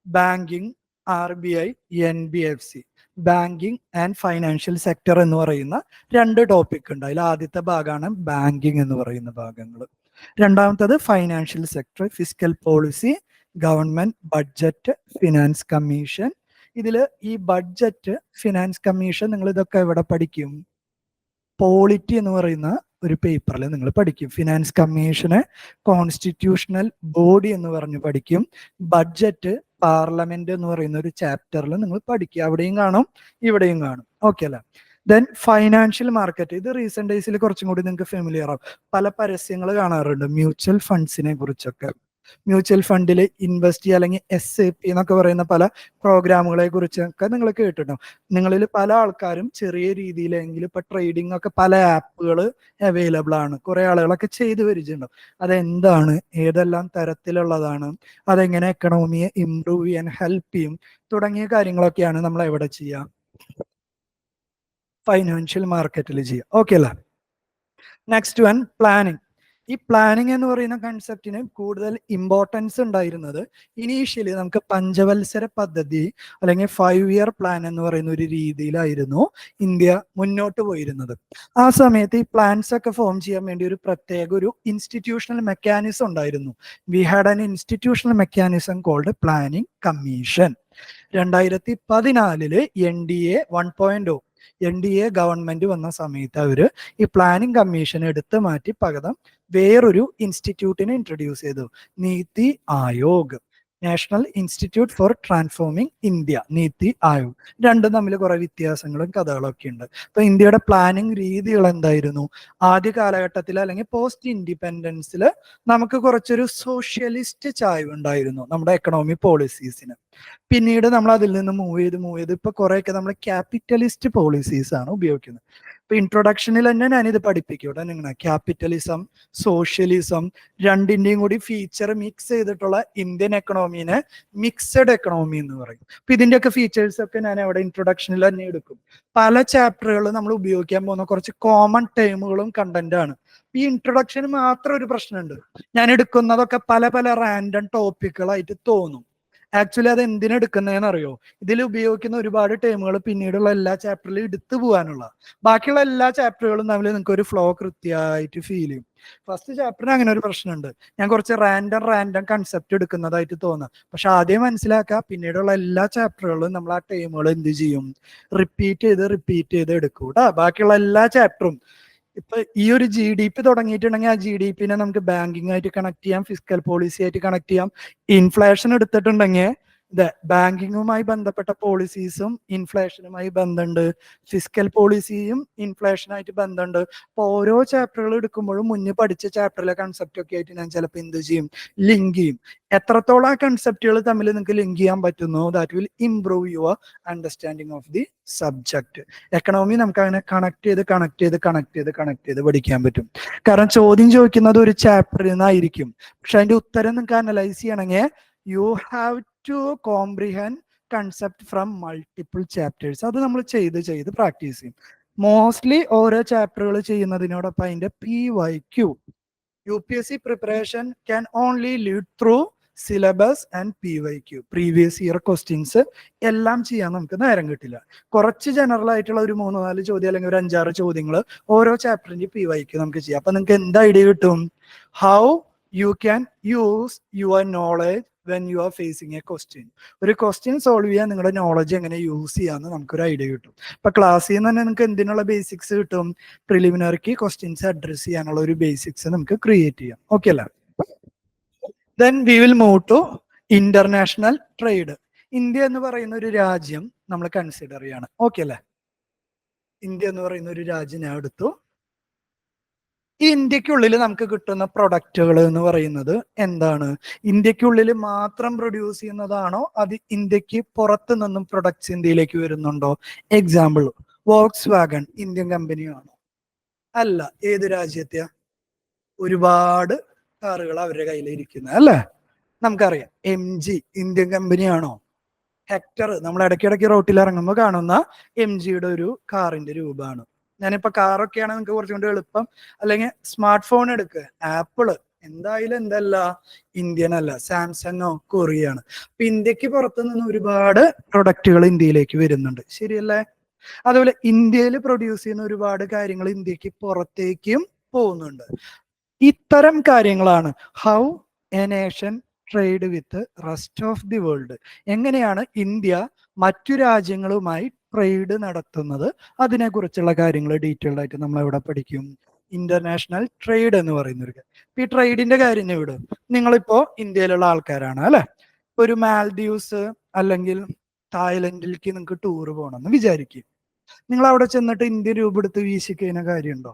Banking, RBI, NBFC, banking and financial sector എന്ന് പറയുന്ന 2 topic ഉണ്ട്. അതിൽ ആദ്യത്തെ ഭാഗമാണ് ബാങ്കിങ് എന്ന് പറയുന്ന ഭാഗങ്ങൾ. രണ്ടാമത്തത് financial sector, fiscal policy, government, budget, finance commission. ഇതിൽ ഈ ബഡ്ജറ്റ്, ഫിനാൻസ് കമ്മീഷൻ നിങ്ങൾ ഇതൊക്കെ എവിടെ പഠിക്കും? പോളിറ്റി എന്ന് പറയുന്ന ഒരു പേപ്പറിൽ നിങ്ങൾ പഠിക്കും. ഫിനാൻസ് കമ്മീഷനെ കോൺസ്റ്റിറ്റ്യൂഷണൽ ബോഡി എന്ന് പറഞ്ഞു പഠിക്കും. ബഡ്ജറ്റ് പാർലമെന്റ് എന്ന് പറയുന്ന ഒരു ചാപ്റ്ററിൽ നിങ്ങൾ പഠിക്കുക. അവിടെയും കാണും, ഇവിടെയും കാണും. ഓക്കെ അല്ലേ? ദെൻ ഫൈനാൻഷ്യൽ മാർക്കറ്റ്, ഇത് റീസെന്റ് ഡേയ്സിൽ കുറച്ചും കൂടി നിങ്ങൾക്ക് ഫെമിലിയർ ആവും. പല പരസ്യങ്ങൾ കാണാറുണ്ട് മ്യൂച്വൽ ഫണ്ട്സിനെ കുറിച്ചൊക്കെ. മ്യൂച്വൽ ഫണ്ടിൽ ഇൻവെസ്റ്റ് ചെയ്യുക, അല്ലെങ്കിൽ SIP എന്നൊക്കെ പറയുന്ന പല പ്രോഗ്രാമുകളെ കുറിച്ചൊക്കെ നിങ്ങൾ കേട്ടിട്ടുണ്ടാവും. നിങ്ങളിൽ പല ആൾക്കാരും ചെറിയ രീതിയിലെങ്കിലും ഇപ്പൊ ട്രേഡിംഗ് ഒക്കെ പല ആപ്പുകൾ അവൈലബിൾ ആണ്. കുറെ ആളുകളൊക്കെ ചെയ്തു വരിച്ചിട്ടുണ്ടാവും. അതെന്താണ്, ഏതെല്ലാം തരത്തിലുള്ളതാണ്, അതെങ്ങനെ എക്കണോമിയെ ഇംപ്രൂവ് ചെയ്യാൻ ഹെൽപ്പ് ചെയ്യും തുടങ്ങിയ കാര്യങ്ങളൊക്കെയാണ് നമ്മൾ എവിടെ ചെയ്യുക? ഫൈനാൻഷ്യൽ മാർക്കറ്റിൽ ചെയ്യുക. ഓക്കെ അല്ലേ? Next one planning. ഈ പ്ലാനിങ് എന്ന് പറയുന്ന കൺസെപ്റ്റിന് കൂടുതൽ ഇമ്പോർട്ടൻസ് ഉണ്ടായിരുന്നത് ഇനീഷ്യലി നമുക്ക് പഞ്ചവത്സര പദ്ധതി അല്ലെങ്കിൽ 5 ഇയർ പ്ലാൻ എന്ന് പറയുന്ന ഒരു രീതിയിലായിരുന്നു ഇന്ത്യ മുന്നോട്ട് പോയിരുന്നത്. ആ സമയത്ത് ഈ പ്ലാൻസ് ഒക്കെ ഫോം ചെയ്യാൻ വേണ്ടി ഒരു പ്രത്യേക ഒരു ഇൻസ്റ്റിറ്റ്യൂഷണൽ മെക്കാനിസം ഉണ്ടായിരുന്നു. We had an institutional mechanism called planning commission. 2014 NDA 1.0 NDA government വന്ന സമയത്ത് അവര് ഈ പ്ലാനിംഗ് കമ്മീഷൻ എടുത്തു മാറ്റി പകരം വേറൊരു ഇൻസ്റ്റിറ്റ്യൂട്ടിനെ ഇൻട്രൊഡ്യൂസ് ചെയ്തു. NITI Aayog, national institute four transforming India, NITI Aayog. രണ്ടും തമ്മിൽ കുറെ വ്യത്യാസങ്ങളും കഥകളൊക്കെ ഉണ്ട്. അപ്പൊ ഇന്ത്യയുടെ പ്ലാനിംഗ് രീതികൾ എന്തായിരുന്നു? ആദ്യ കാലഘട്ടത്തിൽ അല്ലെങ്കിൽ പോസ്റ്റ് ഇൻഡിപെൻഡൻസിൽ നമുക്ക് കുറച്ചൊരു സോഷ്യലിസ്റ്റ് ചായ്വ് ഉണ്ടായിരുന്നു നമ്മുടെ എക്കണോമിക് പോളിസീസിന്. പിന്നീട് നമ്മൾ അതിൽ നിന്ന് മൂവ് ചെയ്ത് ഇപ്പൊ കുറെയൊക്കെ നമ്മൾ ക്യാപിറ്റലിസ്റ്റ് പോളിസീസ് ആണ് ഉപയോഗിക്കുന്നത്. ഇപ്പൊ ഇൻട്രൊഡക്ഷനിൽ തന്നെ ഞാനിത് പഠിപ്പിക്കൂടെ നിങ്ങളെ. ക്യാപിറ്റലിസം, സോഷ്യലിസം രണ്ടിന്റെയും കൂടി ഫീച്ചർ മിക്സ് ചെയ്തിട്ടുള്ള ഇന്ത്യൻ എക്കണോമീനെ മിക്സഡ് എക്കണോമി എന്ന് പറയും. അപ്പൊ ഇതിന്റെയൊക്കെ ഫീച്ചേഴ്സ് ഒക്കെ ഞാൻ അവിടെ ഇൻട്രൊഡക്ഷനിൽ തന്നെ എടുക്കും. പല ചാപ്റ്ററുകൾ നമ്മൾ ഉപയോഗിക്കാൻ പോകുന്ന കുറച്ച് കോമൺ ടേമുകളും കണ്ടന്റ് ആണ്. ഈ ഇൻട്രൊഡക്ഷന് മാത്രം ഒരു പ്രശ്നമുണ്ട്, ഞാൻ എടുക്കുന്നതൊക്കെ പല പല റാൻഡം ടോപ്പിക്കുകളായിട്ട് തോന്നും. ആക്ച്വലി അത് എന്തിനെടുക്കുന്നതെന്ന് അറിയോ? ഇതിൽ ഉപയോഗിക്കുന്ന ഒരുപാട് ടേമുകൾ പിന്നീടുള്ള എല്ലാ ചാപ്റ്ററിലും എടുത്തു പോകാനുള്ള. ബാക്കിയുള്ള എല്ലാ ചാപ്റ്ററുകളും തമ്മിൽ നിങ്ങൾക്ക് ഒരു ഫ്ലോ കൃത്യമായിട്ട് ഫീൽ ചെയ്യും. ഫസ്റ്റ് ചാപ്റ്ററിന് അങ്ങനെ ഒരു പ്രശ്നമുണ്ട്, ഞാൻ കുറച്ച് റാൻഡം കൺസെപ്റ്റ് എടുക്കുന്നതായിട്ട് തോന്നുക. പക്ഷെ ആദ്യം മനസ്സിലാക്കുക, പിന്നീടുള്ള എല്ലാ ചാപ്റ്ററുകളും നമ്മൾ ആ ടേമുകൾ എന്ത് ചെയ്യും? റിപ്പീറ്റ് ചെയ്ത് എടുക്കൂടാ. ബാക്കിയുള്ള എല്ലാ ചാപ്റ്ററും ഇപ്പൊ ഈ ഒരു GDP തുടങ്ങിയിട്ടുണ്ടെങ്കിൽ ആ GDP നമുക്ക് ബാങ്കിങ് ആയിട്ട് കണക്ട് ചെയ്യാം, ഫിസ്ക്കൽ പോളിസി ആയിട്ട് കണക്ട് ചെയ്യാം. ഇൻഫ്ലേഷൻ എടുത്തിട്ടുണ്ടെങ്കിൽ ബാങ്കിങ്ങുമായി ബന്ധപ്പെട്ട പോളിസീസും ഇൻഫ്ലേഷനുമായി ബന്ധമുണ്ട്, ഫിസ്ക്കൽ പോളിസിയും ഇൻഫ്ലേഷനായിട്ട് ബന്ധമുണ്ട്. അപ്പൊ ഓരോ ചാപ്റ്ററുകൾ എടുക്കുമ്പോഴും മുന്നേ പഠിച്ച ചാപ്റ്ററിലെ കൺസെപ്റ്റ് ഒക്കെ ആയിട്ട് ഞാൻ ചിലപ്പോൾ എന്ത് ചെയ്യും? ലിങ്ക് ചെയ്യും. എത്രത്തോളം ആ കൺസെപ്റ്റുകൾ തമ്മിൽ നിങ്ങൾക്ക് ലിങ്ക് ചെയ്യാൻ പറ്റുന്നു, that will improve your understanding of the subject. Economy നമുക്ക് അങ്ങനെ കണക്ട് ചെയ്ത് പഠിക്കാൻ പറ്റും. കാരണം ചോദ്യം ചോദിക്കുന്നത് ഒരു ചാപ്റ്ററിൽ നിന്നായിരിക്കും, പക്ഷെ അതിന്റെ ഉത്തരം നിങ്ങൾക്ക് അനലൈസ് ചെയ്യണമെങ്കിൽ you have to comprehend concept from multiple chapters. അത് നമ്മൾ ചെയ്ത് പ്രാക്ടീസ് ചെയ്യും. മോസ്റ്റ്ലി ഓരോ ചാപ്റ്ററുകൾ ചെയ്യുന്നതിനോടൊപ്പം അതിന്റെ PYQ, UPSC preparation can only lead through syllabus and PYQ, previous year questions എല്ലാം ചെയ്യാൻ നമുക്ക് നേരം കിട്ടില്ല. കുറച്ച് ജനറൽ ആയിട്ടുള്ള ഒരു 3-4 ചോദ്യം അല്ലെങ്കിൽ ഒരു 5-6 ചോദ്യങ്ങൾ ഓരോ ചാപ്റ്ററിന്റെ PYQ നമുക്ക് ചെയ്യാം. അപ്പൊ നിങ്ങൾക്ക് എന്ത് ഐഡിയ കിട്ടും? How you can use your knowledge when you are facing A question. ഒരു ക്വസ്റ്റ്യൻ സോൾവ് ചെയ്യാൻ നിങ്ങളുടെ നോളജ് എങ്ങനെ യൂസ് ചെയ്യാന്ന് നമുക്കൊരു ഐഡിയ കിട്ടും. ഇപ്പൊ ക്ലാസ്സിൽ നിന്ന് തന്നെ നിങ്ങൾക്ക് എന്തിനുള്ള ബേസിക്സ് കിട്ടും? പ്രിലിമിനറിക്ക് ക്വസ്റ്റ്യൻസ് അഡ്രസ് ചെയ്യാനുള്ള ഒരു ബേസിക്സ് നമുക്ക് ക്രിയേറ്റ് ചെയ്യാം. ഓക്കെ അല്ലേ? Then we will move to international trade. India എന്ന് പറയുന്ന ഒരു രാജ്യം നമ്മൾ കൺസിഡർ ചെയ്യാണ്. ഓക്കെ അല്ലേ? ഇന്ത്യ എന്ന് പറയുന്ന ഒരു രാജ്യം ഞാൻ എടുത്തു. ഈ ഇന്ത്യക്കുള്ളിൽ നമുക്ക് കിട്ടുന്ന പ്രൊഡക്റ്റുകൾ എന്ന് പറയുന്നത് എന്താണ്? ഇന്ത്യക്കുള്ളിൽ മാത്രം പ്രൊഡ്യൂസ് ചെയ്യുന്നതാണോ, അത് ഇന്ത്യക്ക് പുറത്തു നിന്നും പ്രൊഡക്ട്സ് ഇന്ത്യയിലേക്ക് വരുന്നുണ്ടോ? എക്സാമ്പിൾ, വോക്സ് വാഗൺ ഇന്ത്യൻ കമ്പനിയാണോ? അല്ല. ഏത് രാജ്യത്തെയാ? ഒരുപാട് കാറുകൾ അവരുടെ കയ്യിൽ ഇരിക്കുന്നത് അല്ലേ? നമുക്കറിയാം. MG Indian കമ്പനിയാണോ? ഹെക്ടർ നമ്മൾ ഇടയ്ക്കിടയ്ക്ക് റോട്ടിൽ ഇറങ്ങുമ്പോൾ കാണുന്ന MGയുടെ ഒരു കാറിന്റെ രൂപമാണ്. ഞാനിപ്പോ കാറൊക്കെയാണ് നിങ്ങൾക്ക് കുറച്ചും കൂടി എളുപ്പം. അല്ലെങ്കിൽ സ്മാർട്ട് ഫോൺ എടുക്കുക, ആപ്പിള് എന്തായാലും എന്തല്ല, ഇന്ത്യൻ അല്ല, സാംസങ്ങോ കൊറിയാണ്. അപ്പൊ ഇന്ത്യക്ക് പുറത്തു നിന്ന് ഒരുപാട് പ്രൊഡക്റ്റുകൾ ഇന്ത്യയിലേക്ക് വരുന്നുണ്ട്, ശരിയല്ലേ? അതുപോലെ ഇന്ത്യയിൽ പ്രൊഡ്യൂസ് ചെയ്യുന്ന ഒരുപാട് കാര്യങ്ങൾ ഇന്ത്യക്ക് പുറത്തേക്കും പോകുന്നുണ്ട്. ഇത്തരം കാര്യങ്ങളാണ് how A nation trade with rest of the world. എങ്ങനെയാണ് ഇന്ത്യ മറ്റു രാജ്യങ്ങളുമായി ട്രേഡ് നടത്തുന്നത്, അതിനെക്കുറിച്ചുള്ള കാര്യങ്ങൾ ഡീറ്റെയിൽഡ് ആയിട്ട് നമ്മൾ എവിടെ പഠിക്കും? ഇന്റർനാഷണൽ ട്രേഡ് എന്ന് പറയുന്ന ഒരു കാര്യം. ഈ ട്രേഡിന്റെ കാര്യം ഇവിടെ, നിങ്ങളിപ്പോ ഇന്ത്യയിലുള്ള ആൾക്കാരാണ് അല്ലെ, ഒരു മാൽഡീവ്സ് അല്ലെങ്കിൽ തായ്ലൻഡിലേക്ക് നിങ്ങൾക്ക് ടൂർ പോകണം എന്ന് വിചാരിക്കും. നിങ്ങൾ അവിടെ ചെന്നിട്ട് ഇന്ത്യൻ രൂപ എടുത്ത് വീശിക്കഴിഞ്ഞ കാര്യമുണ്ടോ?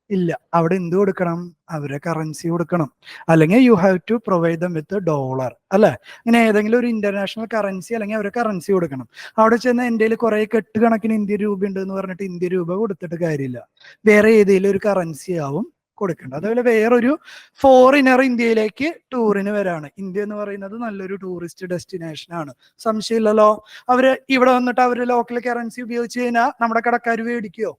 ഇല്ല. അവിടെ എന്ത് കൊടുക്കണം? അവരെ കറൻസി കൊടുക്കണം. അല്ലെങ്കിൽ you have to provide them with dollar, അല്ലെ? ഇങ്ങനെ ഏതെങ്കിലും ഒരു ഇന്റർനാഷണൽ കറൻസി അല്ലെങ്കിൽ അവരെ കറൻസി കൊടുക്കണം. അവിടെ ചെന്ന് എൻ്റെ കുറെ കെട്ടുകണക്കിന് ഇന്ത്യ രൂപ ഉണ്ട് എന്ന് പറഞ്ഞിട്ട് ഇന്ത്യ രൂപ കൊടുത്തിട്ട് കാര്യമില്ല. വേറെ ഏതെങ്കിലും ഒരു കറൻസി ആവും കൊടുക്കേണ്ടത്. അതുപോലെ വേറൊരു ഫോറിനർ ഇന്ത്യയിലേക്ക് ടൂറിന് വരാണ്. ഇന്ത്യ എന്ന് പറയുന്നത് നല്ലൊരു ടൂറിസ്റ്റ് ഡെസ്റ്റിനേഷൻ ആണ്, സംശയമില്ലല്ലോ. അവര് ഇവിടെ വന്നിട്ട് അവര് ലോക്കൽ കറൻസി ഉപയോഗിച്ച് കഴിഞ്ഞാൽ നമ്മുടെ കടക്കാർ മേടിക്കുവോ?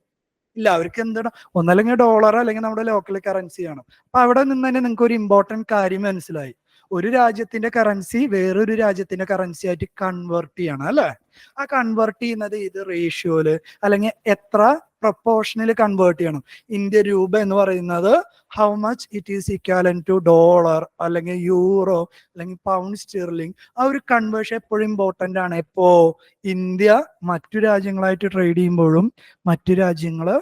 ഇല്ല. അവർക്ക് എന്താണ്, ഒന്നല്ലെങ്കിൽ ഡോളർ അല്ലെങ്കിൽ നമ്മുടെ ലോക്കൽ കറൻസിയാണ്. അപ്പൊ അവിടെ നിന്ന് തന്നെ നിങ്ങൾക്ക് ഒരു ഇമ്പോർട്ടന്റ് കാര്യം മനസ്സിലായി. ഒരു രാജ്യത്തിന്റെ കറൻസി വേറൊരു രാജ്യത്തിന്റെ കറൻസി ആയിട്ട് കൺവേർട്ട് ചെയ്യണം, അല്ലെ? ആ കൺവേർട്ട് ചെയ്യുന്നത് ഇത് റേഷ്യോയില് അല്ലെങ്കിൽ എത്ര പ്രൊപ്പോർഷനിൽ കൺവേർട്ട് ചെയ്യണം. ഇന്ത്യ രൂപ എന്ന് പറയുന്നത് how much it is equivalent to dollar അല്ലെങ്കിൽ യൂറോ അല്ലെങ്കിൽ പൗണ്ട് സ്റ്റെർലിംഗ്. ആ ഒരു കൺവേർഷൻ എപ്പോഴും ഇമ്പോർട്ടന്റ് ആണ്. എപ്പോ ഇന്ത്യ മറ്റു രാജ്യങ്ങളായിട്ട് ട്രേഡ് ചെയ്യുമ്പോഴും മറ്റു രാജ്യങ്ങള്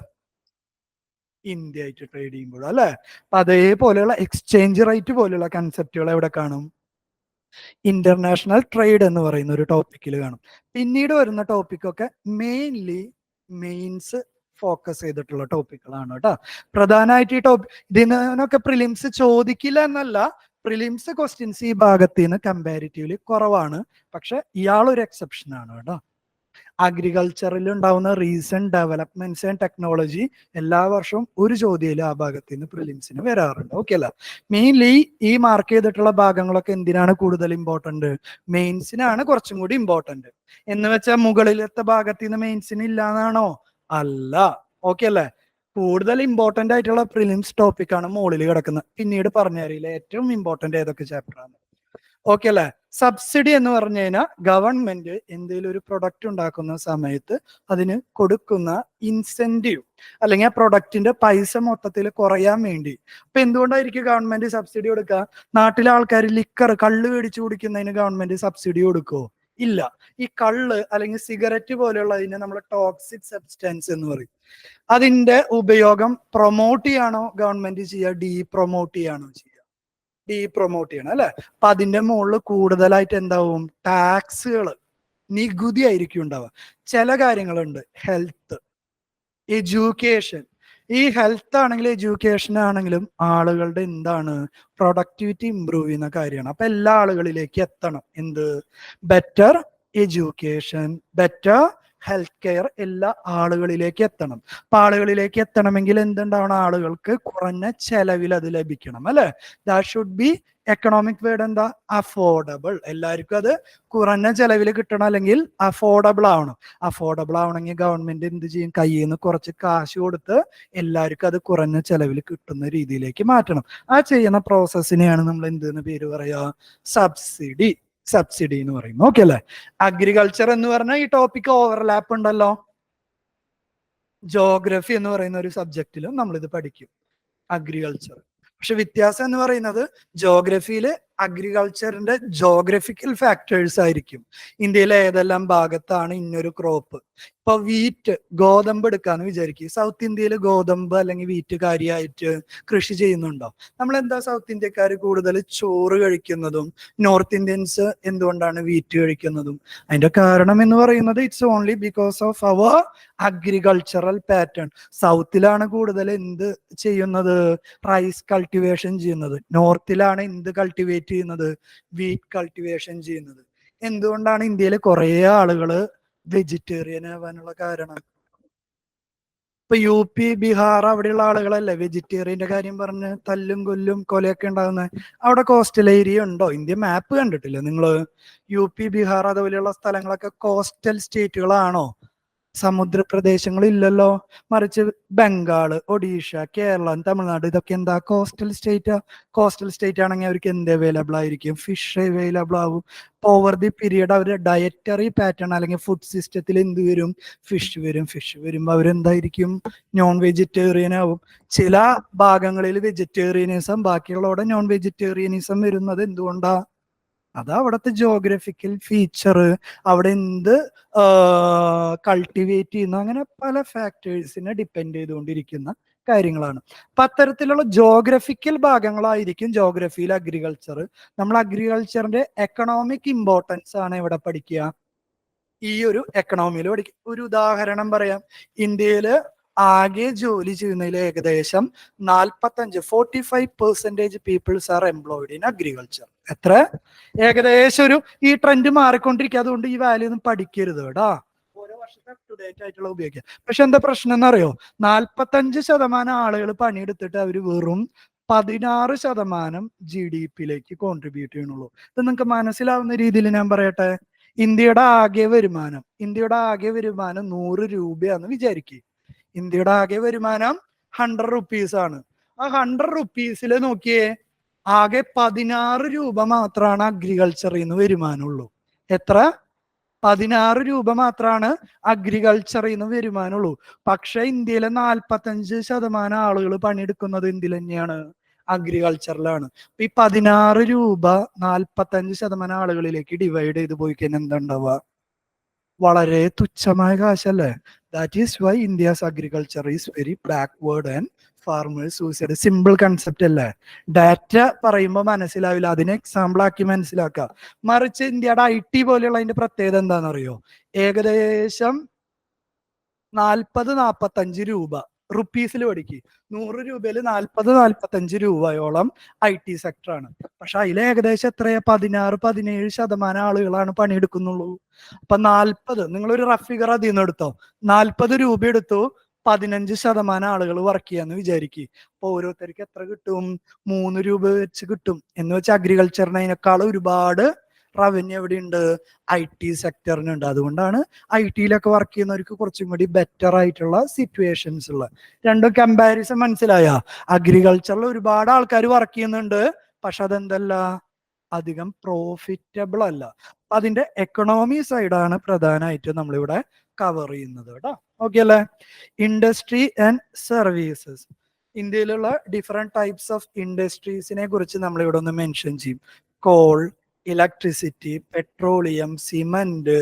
ഇന്ത്യ ആയിട്ട് ട്രേഡ് ചെയ്യുമ്പോഴും, അല്ലെ? അപ്പൊ അതേപോലെയുള്ള എക്സ്ചേഞ്ച് റേറ്റ് പോലെയുള്ള കൺസെപ്റ്റുകൾ എവിടെ കാണും? ഇന്റർനാഷണൽ ട്രേഡ് എന്ന് പറയുന്ന ഒരു ടോപ്പിക്കിൽ കാണും. പിന്നീട് വരുന്ന ടോപ്പിക്കൊക്കെ മെയിൻലി മെയിൻസ് ഫോക്കസ് ചെയ്തിട്ടുള്ള ടോപ്പിക്കുകളാണ് കേട്ടോ. പ്രധാനമായിട്ട് ഈ ടോപ്പിക് ഇതിനൊക്കെ പ്രിലിംസ് ചോദിക്കില്ല എന്നല്ല, പ്രിലിംസ് ക്വസ്റ്റ്യൻസ് ഈ ഭാഗത്ത് നിന്ന് കമ്പാരിറ്റീവ്ലി കുറവാണ്. പക്ഷെ ഇയാളൊരു എക്സെപ്ഷൻ ആണ് കേട്ടോ. അഗ്രികൾച്ചറിൽ ഉണ്ടാവുന്ന റീസെന്റ് ഡെവലപ്മെന്റ്സ് ആൻഡ് ടെക്നോളജി എല്ലാ വർഷവും ഒരു ചോദ്യം ആ ഭാഗത്ത് നിന്ന് പ്രിലിംസിന് വരാറുണ്ട്. ഓക്കെ അല്ല? മെയിൻലി ഈ മാർക്ക് ചെയ്തിട്ടുള്ള ഭാഗങ്ങളൊക്കെ എന്തിനാണ് കൂടുതൽ ഇമ്പോർട്ടന്റ്? മെയിൻസിനാണ് കുറച്ചും കൂടി ഇമ്പോർട്ടന്റ്. എന്ന് വെച്ചാൽ മുകളിലത്തെ ഭാഗത്ത് നിന്ന് മെയിൻസിന് ഇല്ലാന്നാണോ? അല്ല. ഓക്കെ അല്ലേ? കൂടുതൽ ഇമ്പോർട്ടന്റ് ആയിട്ടുള്ള പ്രിലിംസ് ടോപ്പിക് ആണ് മുകളിൽ കിടക്കുന്നത്. പിന്നീട് പറഞ്ഞറിയില്ല ഏറ്റവും ഇമ്പോർട്ടന്റ് ഏതൊക്കെ ചാപ്റ്റർ ആണ്. ഓക്കെ അല്ലെ? സബ്സിഡി എന്ന് പറഞ്ഞു കഴിഞ്ഞാൽ ഗവൺമെന്റ് എന്തെങ്കിലും ഒരു പ്രൊഡക്റ്റ് ഉണ്ടാക്കുന്ന സമയത്ത് അതിന് കൊടുക്കുന്ന ഇൻസെന്റീവ് അല്ലെങ്കിൽ ആ പ്രൊഡക്റ്റിന്റെ പൈസ മൊത്തത്തിൽ കുറയാൻ വേണ്ടി. അപ്പൊ എന്തുകൊണ്ടായിരിക്കും ഗവൺമെന്റ് സബ്സിഡി കൊടുക്കുക? നാട്ടിലെ ആൾക്കാർ ലിക്കർ കള്ള് മേടിച്ചു കുടിക്കുന്നതിന് ഗവൺമെന്റ് സബ്സിഡി കൊടുക്കുമോ? ഇല്ല. ഈ കള്ള് അല്ലെങ്കിൽ സിഗരറ്റ് പോലെയുള്ളതിനെ നമ്മൾ ടോക്സിക് സബ്സ്റ്റൻസ് എന്ന് പറയും. അതിന്റെ ഉപയോഗം പ്രൊമോട്ട് ചെയ്യാണോ ഗവൺമെന്റ് ചെയ്യുക, ഡീ പ്രൊമോട്ട് ചെയ്യാണോ ചെയ്യുക? ഡീ പ്രൊമോട്ട് ചെയ്യണം, അല്ലെ? അപ്പൊ അതിന്റെ മുകളിൽ കൂടുതലായിട്ട് എന്താവും? ടാക്സുകൾ, നികുതി ആയിരിക്കും ഉണ്ടാവുക. ചില കാര്യങ്ങളുണ്ട്, ഹെൽത്ത്, എഡ്യൂക്കേഷൻ. ഈ ഹെൽത്ത് ആണെങ്കിലും എഡ്യൂക്കേഷൻ ആണെങ്കിലും ആളുകളുടെ എന്താണ് പ്രൊഡക്ടിവിറ്റി ഇമ്പ്രൂവ് ചെയ്യുന്ന കാര്യമാണ്. അപ്പൊ എല്ലാ ആളുകളിലേക്ക് എത്തണം. എന്ത്? Better education, better health care എല്ലാ ആളുകളിലേക്ക് എത്തണം. അപ്പൊ ആളുകളിലേക്ക് എത്തണമെങ്കിൽ എന്തുണ്ടാവണം? ആളുകൾക്ക് കുറഞ്ഞ ചെലവിൽ അത് ലഭിക്കണം, അല്ലെ? That should be economic word എന്താ? അഫോർഡബിൾ. എല്ലാവർക്കും അത് കുറഞ്ഞ ചെലവിൽ കിട്ടണം, അല്ലെങ്കിൽ അഫോർഡബിൾ ആവണം. അഫോർഡബിൾ ആവണമെങ്കിൽ ഗവൺമെന്റ് എന്ത് ചെയ്യും? കയ്യിൽ നിന്ന് കുറച്ച് കാശ് കൊടുത്ത് എല്ലാവർക്കും അത് കുറഞ്ഞ ചെലവിൽ കിട്ടുന്ന രീതിയിലേക്ക് മാറ്റണം. ആ ചെയ്യുന്ന പ്രോസസ്സിനെയാണ് നമ്മൾ എന്തെന്ന് പേര് പറയാ? സബ്സിഡി. സബ്സിഡി എന്ന് പറയും. ഓക്കെ അല്ലെ? അഗ്രികൾച്ചർ എന്ന് പറഞ്ഞാൽ ഈ ടോപ്പിക് ഓവർലാപ്പ് ഉണ്ടല്ലോ. ജോഗ്രഫി എന്ന് പറയുന്ന ഒരു സബ്ജക്റ്റിലും നമ്മൾ ഇത് പഠിക്കും, അഗ്രികൾച്ചർ. പക്ഷെ വ്യത്യാസം എന്ന് പറയുന്നത് ജോഗ്രഫിയില് അഗ്രികൾച്ചറിന്റെ ജോഗ്രഫിക്കൽ ഫാക്ടേഴ്സ് ആയിരിക്കും. ഇന്ത്യയിലെ ഏതെല്ലാം ഭാഗത്താണ് ഇന്നൊരു ക്രോപ്പ്. ഇപ്പൊ വീറ്റ്, ഗോതമ്പ് എടുക്കാന്ന് വിചാരിക്കും. സൗത്ത് ഇന്ത്യയിൽ ഗോതമ്പ് അല്ലെങ്കിൽ വീറ്റ് കാര്യമായിട്ട് കൃഷി ചെയ്യുന്നുണ്ടോ? നമ്മൾ എന്താ സൗത്ത് ഇന്ത്യക്കാർ കൂടുതൽ ചോറ് കഴിക്കുന്നതും നോർത്ത് ഇന്ത്യൻസ് എന്തുകൊണ്ടാണ് വീറ്റ് കഴിക്കുന്നതും? അതിന്റെ കാരണം എന്ന് പറയുന്നത് it's only because of our agricultural pattern. സൗത്തിലാണ് കൂടുതൽ എന്ത് ചെയ്യുന്നത്? റൈസ് കൾട്ടിവേഷൻ ചെയ്യുന്നത്. നോർത്തിലാണ് എന്ത് കൾട്ടിവേറ്റ് ചെയ്യുന്നത്? വീറ്റ് കൾട്ടിവേഷൻ ചെയ്യുന്നത്. എന്തുകൊണ്ടാണ് ഇന്ത്യയിൽ കുറെ ആളുകള് വെജിറ്റേറിയൻ ആവാനുള്ള കാരണം? ഇപ്പൊ യു പി, ബീഹാർ അവിടെയുള്ള ആളുകളല്ലേ വെജിറ്റേറിയന്റെ കാര്യം പറഞ്ഞ് തല്ലും കൊല്ലും കൊലയൊക്കെ ഉണ്ടാകുന്നത്? അവിടെ കോസ്റ്റൽ ഏരിയ ഉണ്ടോ? ഇന്ത്യ മാപ്പ് കണ്ടിട്ടില്ലേ നിങ്ങള്? യു പി, ബീഹാർ അതുപോലെയുള്ള സ്ഥലങ്ങളൊക്കെ കോസ്റ്റൽ സ്റ്റേറ്റുകളാണോ? സമുദ്രപ്രദേശങ്ങളില്ലല്ലോ. മറിച്ച് ബംഗാൾ, ഒഡീഷ, കേരളം, തമിഴ്നാട് ഇതൊക്കെ എന്താ കോസ്റ്റൽ സ്റ്റേറ്റ്. കോസ്റ്റൽ സ്റ്റേറ്റ് ആണെങ്കിൽ അവർക്ക് എന്ത് അവൈലബിൾ ആയിരിക്കും? ഫിഷ് അവൈലബിൾ ആവും. ഓവർ ദി പീരിയഡ് അവരുടെ ഡയറ്ററി പാറ്റേൺ അല്ലെങ്കിൽ ഫുഡ് സിസ്റ്റത്തിൽ എന്ത് വരും? ഫിഷ് വരും. ഫിഷ് വരുമ്പോൾ അവരെന്തായിരിക്കും? നോൺ വെജിറ്റേറിയൻ ആവും. ചില ഭാഗങ്ങളിൽ വെജിറ്റേറിയനിസം, ബാക്കിയുള്ളവിടെ നോൺ വെജിറ്റേറിയനിസം വരുന്നത് എന്തുകൊണ്ടാ? അത് അവിടുത്തെ ജോഗ്രഫിക്കൽ ഫീച്ചർ, അവിടെ എന്ത് കൾട്ടിവേറ്റ് ചെയ്യുന്നു, അങ്ങനെ പല ഫാക്ടേഴ്സിനെ ഡിപ്പെൻഡ് ചെയ്തുകൊണ്ടിരിക്കുന്ന കാര്യങ്ങളാണ്. അപ്പൊ അത്തരത്തിലുള്ള ജോഗ്രഫിക്കൽ ഭാഗങ്ങളായിരിക്കും ജോഗ്രഫിയിൽ അഗ്രികൾച്ചർ. നമ്മൾ അഗ്രികൾച്ചറിന്റെ എക്കണോമിക് ഇമ്പോർട്ടൻസ് ആണ് ഇവിടെ പഠിക്കുക, ഈ ഒരു എക്കണോമിയിൽ പഠിക്കുക. ഒരു ഉദാഹരണം പറയാം. ഇന്ത്യയില് ആകെ ജോലി ചെയ്യുന്നതിൽ ഏകദേശം 45% people's R employed in agriculture. എത്ര? ഏകദേശം ഒരു, ഈ ട്രെൻഡ് മാറിക്കൊണ്ടിരിക്കുക, അതുകൊണ്ട് ഈ വാല്യൂ ഒന്നും പഠിക്കരുത് കേട്ടാ, ഓരോ വർഷത്തെ അപ് ടു ഡേറ്റ് ആയിട്ടുള്ള ഉപയോഗിക്കുക. പക്ഷെ എന്താ പ്രശ്നം എന്നറിയോ? 45% ആളുകൾ പണിയെടുത്തിട്ട് അവർ വെറും 16% GDP-യിലേക്ക് കോൺട്രിബ്യൂട്ട് ചെയ്യണുള്ളൂ. ഇത് നിങ്ങൾക്ക് മനസ്സിലാവുന്ന രീതിയിൽ ഞാൻ പറയട്ടെ. ഇന്ത്യയുടെ ആകെ വരുമാനം 100 രൂപയാന്ന് വിചാരിക്കുക. ഇന്ത്യയുടെ ആകെ വരുമാനം 100 റുപ്പീസ് ആണ്. ആ 100 റുപ്പീസിൽ നോക്കിയേ, ആകെ 16 രൂപ മാത്രമാണ് അഗ്രികൾച്ചറിൽ നിന്ന് വരുമാനമുള്ളൂ. എത്ര? 16 രൂപ മാത്രമാണ് അഗ്രികൾച്ചറിൽ നിന്ന് വരുമാനമുള്ളൂ. പക്ഷെ ഇന്ത്യയിലെ 45% ആളുകൾ പണിയെടുക്കുന്നത് എന്തിൽ തന്നെയാണ്? അഗ്രികൾച്ചറിലാണ്. ഈ 16 രൂപ 45% ആളുകളിലേക്ക് ഡിവൈഡ് ചെയ്ത് പോയി കഴിഞ്ഞാൽ എന്താ ഉണ്ടാവുക? വളരെ തുച്ഛമായ കാശല്ലേ. That is why India's agriculture is very backward and farmers suicide. Simple concept അല്ലേ? ഡാറ്റ പറയുമ്പോൾ മനസ്സിലാവില്ല, അതിനെ എക്സാമ്പിൾ ആക്കി മനസ്സിലാക്കുക. മറിച്ച് ഇന്ത്യയുടെ IT പോലെയുള്ള അതിന്റെ പ്രത്യേകത എന്താണെന്നറിയോ? ഏകദേശം 40-45 രൂപ റുപ്പീസിൽ പഠിക്കുക. 100 രൂപയിൽ 40-45 രൂപയോളം IT സെക്ടറാണ്. പക്ഷെ അതിൽ ഏകദേശം എത്രയാ? 16-17% ആളുകളാണ് പണിയെടുക്കുന്നുള്ളൂ. അപ്പൊ 40, നിങ്ങളൊരു റഫ് ഫിഗർ അതിൽ നിന്ന് എടുത്തോ, 40 രൂപ എടുത്തു, 15% ആളുകൾ വർക്ക് ചെയ്യാന്ന് വിചാരിക്കുക. അപ്പൊ ഓരോരുത്തർക്ക് എത്ര കിട്ടും? 3 രൂപ വെച്ച് കിട്ടും. എന്ന് വെച്ചാൽ അഗ്രികൾച്ചറിന് അതിനേക്കാൾ ഒരുപാട് റവന്യൂ എവിടെയുണ്ട്? IT സെക്ടറിനുണ്ട്. അതുകൊണ്ടാണ് IT-യിലൊക്കെ വർക്ക് ചെയ്യുന്നവർക്ക് കുറച്ചും കൂടി ബെറ്റർ ആയിട്ടുള്ള സിറ്റുവേഷൻസ് ഉള്ളത്. രണ്ടും കമ്പാരിസൺ മനസ്സിലായ? അഗ്രികൾച്ചറിൽ ഒരുപാട് ആൾക്കാർ വർക്ക് ചെയ്യുന്നുണ്ട്, പക്ഷെ അതെന്തല്ല, അധികം പ്രോഫിറ്റബിൾ അല്ല. അതിന്റെ എക്കണോമി സൈഡാണ് പ്രധാനമായിട്ടും നമ്മളിവിടെ കവർ ചെയ്യുന്നത് കേട്ടോ. ഓക്കെ അല്ലേ? Industry and services. ഇന്ത്യയിലുള്ള ഡിഫറെന്റ് ടൈപ്സ് ഓഫ് ഇൻഡസ്ട്രീസിനെ കുറിച്ച് നമ്മളിവിടെ ഒന്ന് മെൻഷൻ ചെയ്യും. Call, electricity, petroleum, cement,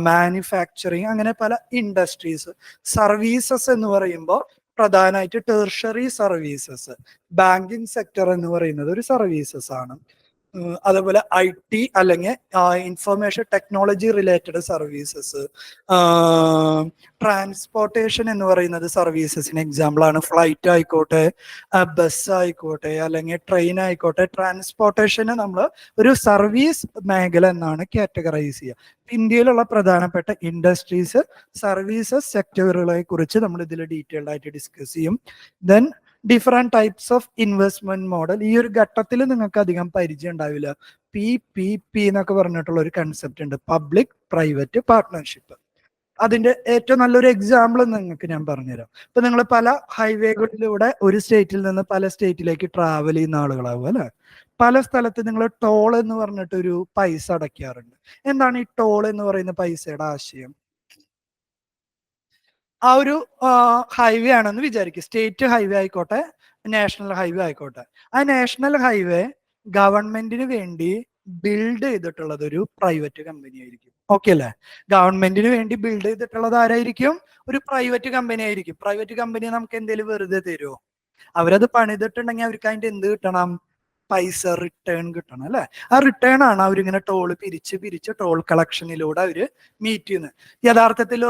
manufacturing, അങ്ങനെ പല ഇൻഡസ്ട്രീസ്. സർവീസസ് എന്ന് പറയുമ്പോൾ പ്രധാനമായിട്ട് ടെർഷറി സർവീസസ്, ബാങ്കിങ് സെക്ടർ എന്ന് പറയുന്നത് ഒരു സർവീസസ് ആണ്. അതേപോലെ IT അല്ലെങ്കിൽ information technology related services, transportation എന്ന് പറയുന്നത് സർവീസസിന് എക്സാമ്പിൾ ആണ്. ഫ്ലൈറ്റ് ആയിക്കോട്ടെ, ബസ് ആയിക്കോട്ടെ, അല്ലെങ്കിൽ ട്രെയിൻ ആയിക്കോട്ടെ, ട്രാൻസ്പോർട്ടേഷന് നമ്മൾ ഒരു സർവീസ് മേഖല എന്നാണ് കാറ്റഗറൈസ് ചെയ്യുക. ഇന്ത്യയിലുള്ള പ്രധാനപ്പെട്ട ഇൻഡസ്ട്രീസ്, സർവീസസ് സെക്ടറുകളെ കുറിച്ച് നമ്മൾ ഇതിൽ ഡീറ്റെയിൽഡ് ആയിട്ട് ഡിസ്കസ് ചെയ്യും. Then different types of investment model. ഈ ഒരു ഘട്ടത്തിൽ നിങ്ങൾക്ക് അധികം പരിചയം ഉണ്ടാവില്ല. PPP എന്നൊക്കെ പറഞ്ഞിട്ടുള്ള ഒരു കൺസെപ്റ്റ് ഉണ്ട്, പബ്ലിക് പ്രൈവറ്റ് പാർട്ട്ണർഷിപ്പ്. അതിന്റെ ഏറ്റവും നല്ലൊരു എക്സാമ്പിൾ നിങ്ങൾക്ക് ഞാൻ പറഞ്ഞുതരാം. ഇപ്പൊ നിങ്ങൾ പല ഹൈവേകളിലൂടെ ഒരു സ്റ്റേറ്റിൽ നിന്ന് പല സ്റ്റേറ്റിലേക്ക് ട്രാവൽ ചെയ്യുന്ന ആളുകളാവും അല്ലെ. പല സ്ഥലത്ത് നിങ്ങൾ ടോൾ എന്ന് പറഞ്ഞിട്ട് ഒരു പൈസ അടയ്ക്കാറുണ്ട്. എന്താണ് ഈ ടോൾ എന്ന് പറയുന്ന പൈസയുടെ ആശയം? ആ ഒരു ഹൈവേ ആണെന്ന് വിചാരിക്കും, സ്റ്റേറ്റ് ഹൈവേ ആയിക്കോട്ടെ, നാഷണൽ ഹൈവേ ആയിക്കോട്ടെ. ആ നാഷണൽ ഹൈവേ ഗവൺമെന്റിന് വേണ്ടി ബിൽഡ് ചെയ്തിട്ടുള്ളത് ഒരു പ്രൈവറ്റ് കമ്പനി ആയിരിക്കും. ഓക്കെ അല്ലേ? ഗവൺമെന്റിന് വേണ്ടി ബിൽഡ് ചെയ്തിട്ടുള്ളത് ആരായിരിക്കും? ഒരു പ്രൈവറ്റ് കമ്പനി ആയിരിക്കും. പ്രൈവറ്റ് കമ്പനി നമുക്ക് എന്തെങ്കിലും വെറുതെ തരുമോ? അവരത് പണിതിട്ടുണ്ടെങ്കിൽ അവർക്ക് അതിന്റെ എന്ത് കിട്ടണം? പൈസ റിട്ടേൺ കിട്ടണം അല്ലെ. ആ റിട്ടേൺ ആണ് അവരിങ്ങനെ ടോള് പിരിച്ച് ടോൾ കളക്ഷനിലൂടെ അവര് മീറ്റ് ചെയ്യുന്നത്. യഥാർത്ഥത്തിൽ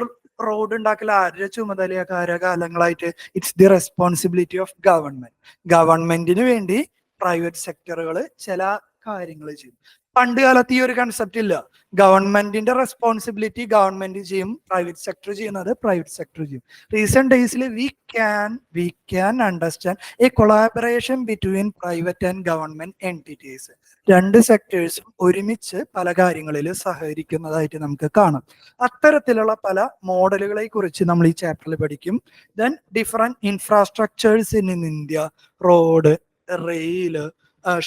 റോഡ് ഉണ്ടാക്കൽ ആരുടെ ചുമതലയാ? കാലങ്ങളായിട്ട് it's the responsibility of government. ഗവൺമെന്റിന് വേണ്ടി പ്രൈവറ്റ് സെക്ടറുകൾ ചില കാര്യങ്ങൾ ചെയ്യും. പണ്ട് കാലത്ത് ഈ ഒരു കൺസെപ്റ്റ് ഇല്ല. ഗവൺമെന്റിന്റെ റെസ്പോൺസിബിലിറ്റി ഗവൺമെന്റ് ചെയ്യും, പ്രൈവറ്റ് സെക്ടർ ചെയ്യുന്നത് പ്രൈവറ്റ് സെക്ടർ ചെയ്യും. റീസെന്റ് ഡേയ്സിൽ we can understand a collaboration between private and government entities. രണ്ട് സെക്ടേഴ്സും ഒരുമിച്ച് പല കാര്യങ്ങളിൽ സഹകരിക്കുന്നതായിട്ട് നമുക്ക് കാണാം. അത്തരത്തിലുള്ള പല മോഡലുകളെ കുറിച്ച് നമ്മൾ ഈ ചാപ്റ്ററിൽ പഠിക്കും. Then different infrastructures in India, road, rail,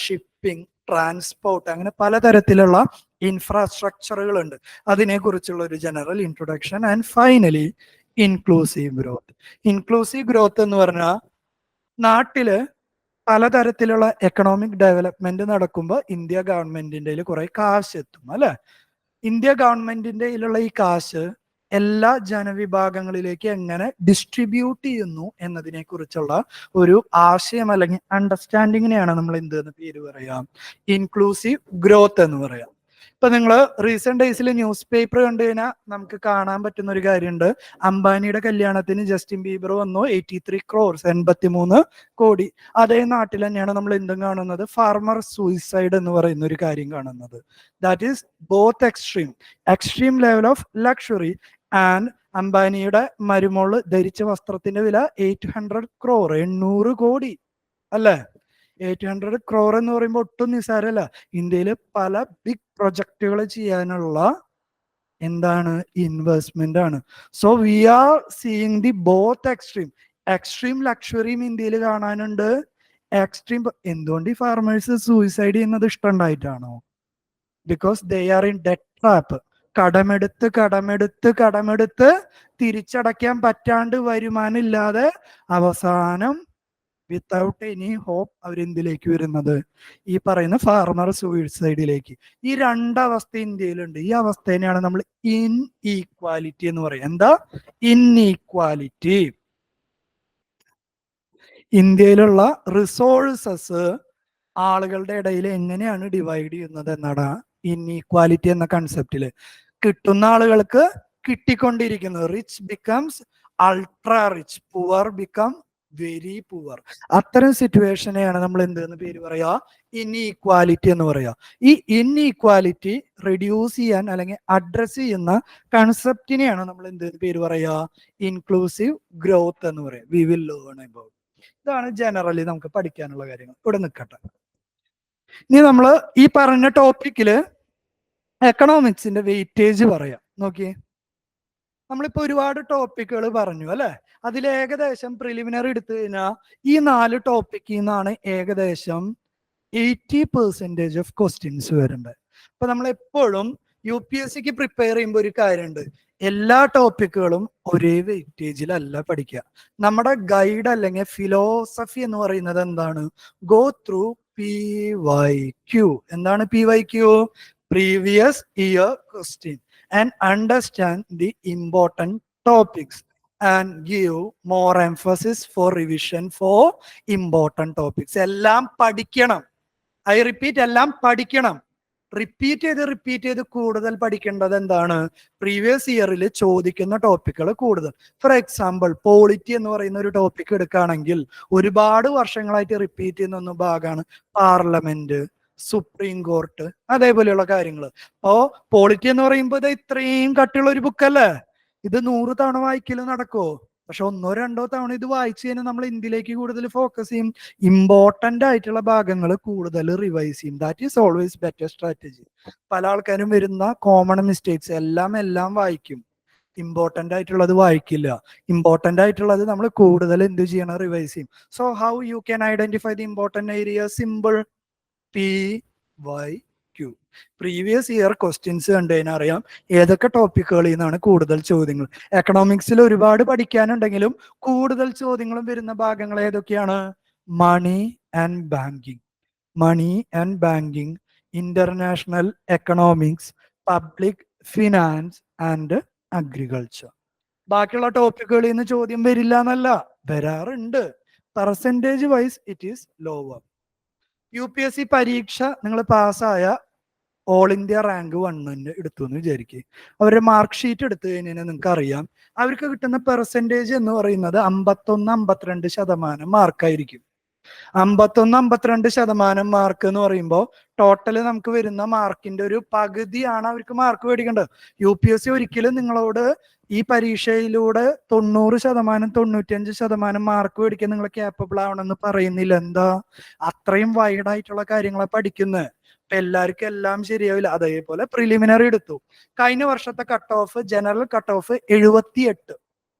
shipping, transport, അങ്ങനെ പലതരത്തിലുള്ള ഇൻഫ്രാസ്ട്രക്ചറുകൾ ഉണ്ട്. അതിനെക്കുറിച്ചുള്ള ഒരു general introduction. And finally inclusive growth. Inclusive growth എന്ന് പറഞ്ഞാൽ നാട്ടില് പലതരത്തിലുള്ള എക്കണോമിക് ഡെവലപ്മെന്റ് നടക്കുമ്പോൾ ഇന്ത്യ ഗവൺമെന്റിന്റെ കുറെ കാശ് എത്തും അല്ലെ. ഇന്ത്യ ഗവൺമെന്റിന്റെ ഈ കാശ് എല്ലാ ജനവിഭാഗങ്ങളിലേക്ക് എങ്ങനെ ഡിസ്ട്രിബ്യൂട്ട് ചെയ്യുന്നു എന്നതിനെ കുറിച്ചുള്ള ഒരു ആശയം അല്ലെങ്കിൽ അണ്ടർസ്റ്റാൻഡിങ്ങിനെയാണ് നമ്മൾ എന്തെന്ന് പേര് പറയാം, ഇൻക്ലൂസീവ് ഗ്രോത്ത് എന്ന് പറയാം. ഇപ്പൊ നിങ്ങൾ റീസെന്റ് ഡേയ്സിൽ ന്യൂസ് പേപ്പർ കണ്ടു കഴിഞ്ഞാൽ നമുക്ക് കാണാൻ പറ്റുന്ന ഒരു കാര്യമുണ്ട്. അംബാനിയുടെ കല്യാണത്തിന് ജസ്റ്റിൻ ബീബർ വന്നു, 83 crores, 83 കോടി. അതേ നാട്ടിൽ തന്നെയാണ് നമ്മൾ എന്തും കാണുന്നത്, ഫാർമർ സൂയിസൈഡ് എന്ന് പറയുന്ന ഒരു കാര്യം കാണുന്നത്. That is both extreme level of luxury. And അംബാനിയുടെ മരുമോള് ധരിച്ച വസ്ത്രത്തിന്റെ വില 800 crore, 800 കോടി അല്ലേ. 800 crore എന്ന് പറയുമ്പോൾ ഒട്ടും നിസ്സാരമല്ല. ഇന്ത്യയിൽ പല ബിഗ് പ്രൊജക്ടുകൾ ചെയ്യാനുള്ള എന്താണ്, ഇൻവെസ്റ്റ്മെന്റ് ആണ്. So we are seeing the both extreme ലക്ഷറിയും ഇന്ത്യയിൽ കാണാനുണ്ട്. എന്തുകൊണ്ട് ഈ ഫാർമേഴ്സ് സൂയിസൈഡ് ചെയ്യുന്നത് ഇഷ്ടമുണ്ടായിട്ടാണോ? Because they are in debt trap. കടമെടുത്ത് തിരിച്ചടയ്ക്കാൻ പറ്റാണ്ട്, വരുമാനം ഇല്ലാതെ അവസാനം വിത്തൗട്ട് എനി ഹോപ്പ് അവരെന്തിലേക്ക് വരുന്നത്, ഈ പറയുന്ന ഫാർമർ സൂയിസൈഡിലേക്ക്. ഈ രണ്ടവസ്ഥ ഇന്ത്യയിലുണ്ട്. ഈ അവസ്ഥേനെയാണ് നമ്മൾ ഇൻഈക്വാലിറ്റി എന്ന് പറയുന്നത്. എന്താ ഇൻഈക്വാലിറ്റി? ഇന്ത്യയിലുള്ള റിസോഴ്സസ് ആളുകളുടെ ഇടയിൽ എങ്ങനെയാണ് ഡിവൈഡ് ചെയ്യുന്നത് എന്നാണ് ഇൻഈക്വാലിറ്റി എന്ന കൺസെപ്റ്റില്. കിട്ടുന്ന ആളുകൾക്ക് കിട്ടിക്കൊണ്ടിരിക്കുന്നു. Rich becomes ultra rich, poor become very poor. അത്തരം സിറ്റുവേഷനെയാണ് നമ്മൾ എന്തെന്ന് പേര് പറയാ, ഇൻഈക്വാലിറ്റി എന്ന് പറയാ. ഈ ഇൻഈക്വാലിറ്റി റെഡ്യൂസ് ചെയ്യാൻ അല്ലെങ്കിൽ അഡ്രസ് ചെയ്യുന്ന കൺസെപ്റ്റിനെയാണ് നമ്മൾ എന്തെന്ന് പേര് പറയാ, ഇൻക്ലൂസീവ് ഗ്രോത്ത് എന്ന് പറയാം. We will learn about. ഇതാണ് ജനറലി നമുക്ക് പഠിക്കാനുള്ള കാര്യങ്ങൾ. ഇവിടെ നിൽക്കട്ടെ. ഇനി നമ്മൾ ഈ പറഞ്ഞ ടോപ്പിക്കില് എക്കണോമിക്സിന്റെ വെയിറ്റേജ് പറയാം. നോക്കിയേ, നമ്മളിപ്പോ ഒരുപാട് ടോപ്പിക്കുകൾ പറഞ്ഞു അല്ലെ. അതിൽ ഏകദേശം പ്രിലിമിനറി എടുത്തു കഴിഞ്ഞാൽ ഈ 4 ടോപ്പിക്കിൽ നിന്നാണ് ഏകദേശം 80% ഓഫ് ക്വസ്റ്റ്യൻസ് വരുന്നത്. അപ്പൊ നമ്മൾ എപ്പോഴും UPSCക്ക് പ്രിപ്പയർ ചെയ്യുമ്പോൾ ഒരു കാര്യമുണ്ട്, എല്ലാ ടോപ്പിക്കുകളും ഒരേ വെയിറ്റേജിലല്ല പഠിക്കുക. നമ്മുടെ ഗൈഡ് അല്ലെങ്കിൽ ഫിലോസഫി എന്ന് പറയുന്നത് എന്താണ്, ഗോ ത്രൂ PYQ. എന്താണ് PYQ? Previous year question, and understand the important topics and give more emphasis for revision for important topics. എല്ലാം പഠിക്കണം. ഐ റിപ്പീറ്റ്, എല്ലാം പഠിക്കണം. റിപ്പീറ്റ് ചെയ്ത് കൂടുതൽ പഠിക്കേണ്ടത് എന്താണ്, പ്രീവിയസ് ഇയറിൽ ചോദിക്കുന്ന ടോപ്പിക്കുകൾ കൂടുതൽ. ഫോർ എക്സാമ്പിൾ, പോളിറ്റി എന്ന് പറയുന്ന ഒരു ടോപ്പിക് എടുക്കുകയാണെങ്കിൽ ഒരുപാട് വർഷങ്ങളായിട്ട് റിപ്പീറ്റ് ചെയ്യുന്ന ഭാഗമാണ് പാർലമെന്റ്, സുപ്രീം കോർട്ട്, അതേപോലെയുള്ള കാര്യങ്ങൾ. അപ്പോ പോളിറ്റി എന്ന് പറയുമ്പോൾ ഇത് ഇത്രയും കട്ടിയുള്ള ഒരു ബുക്കല്ലേ, ഇത് 100 തവണ വായിക്കലും നടക്കുമോ? പക്ഷെ 1 or 2 തവണ ഇത് വായിച്ചു കഴിഞ്ഞാൽ നമ്മൾ ഇന്ത്യയിലേക്ക് കൂടുതൽ ഫോക്കസ് ചെയ്യും, ഇമ്പോർട്ടന്റ് ആയിട്ടുള്ള ഭാഗങ്ങൾ കൂടുതൽ റിവൈസ് ചെയ്യും. That is always better strategy. പല ആൾക്കാരും വരുന്ന കോമൺ മിസ്റ്റേക്സ്, എല്ലാം വായിക്കും, ഇമ്പോർട്ടന്റ് ആയിട്ടുള്ളത് വായിക്കില്ല. ഇമ്പോർട്ടന്റ് ആയിട്ടുള്ളത് നമ്മൾ കൂടുതൽ എന്ത് ചെയ്യണം, റിവൈസ് ചെയ്യും. So how you can identify the important area? Simple, PYQ. Previous year questions കണ്ടു കഴിഞ്ഞാൽ അറിയാം ഏതൊക്കെ ടോപ്പിക്കുകളിൽ നിന്നാണ് കൂടുതൽ ചോദ്യങ്ങൾ. എക്കണോമിക്സിൽ ഒരുപാട് പഠിക്കാനുണ്ടെങ്കിലും കൂടുതൽ ചോദ്യങ്ങളും വരുന്ന ഭാഗങ്ങൾ ഏതൊക്കെയാണ്? Money and banking, international economics, public finance and agriculture. ബാക്കിയുള്ള ടോപ്പിക്കുകളിൽ നിന്ന് ചോദ്യം വരില്ല എന്നല്ല, വരാറുണ്ട്. Percentage wise it is lower. UPSC പരീക്ഷ നിങ്ങൾ പാസ്സായ ഓൾ ഇന്ത്യ റാങ്ക് 1 എടുത്തു എന്ന് വിചാരിക്കുക. അവരുടെ മാർക്ക് ഷീറ്റ് എടുത്തു കഴിഞ്ഞാൽ നിങ്ങൾക്ക് അറിയാം അവർക്ക് കിട്ടുന്ന പെർസെൻറ്റേജ് എന്ന് പറയുന്നത് 51-52% മാർക്കായിരിക്കും. 51-52% മാർക്ക് എന്ന് പറയുമ്പോൾ ടോട്ടല് നമുക്ക് വരുന്ന മാർക്കിന്റെ ഒരു പകുതിയാണ് അവർക്ക് മാർക്ക് മേടിക്കേണ്ടത്. UPSC ഒരിക്കലും നിങ്ങളോട് ഈ പരീക്ഷയിലൂടെ 90%, 95% മാർക്ക് മേടിക്കാൻ നിങ്ങൾ ക്യാപ്പബിൾ ആവണമെന്ന് പറയുന്നില്ല. എന്താ, അത്രയും വൈഡ് ആയിട്ടുള്ള കാര്യങ്ങളെ പഠിക്കുന്നത്. ഇപ്പൊ എല്ലാവർക്കും എല്ലാം ശരിയാവില്ല. അതേപോലെ പ്രിലിമിനറി എടുത്തു. കഴിഞ്ഞ വർഷത്തെ cut off, general cut off 78,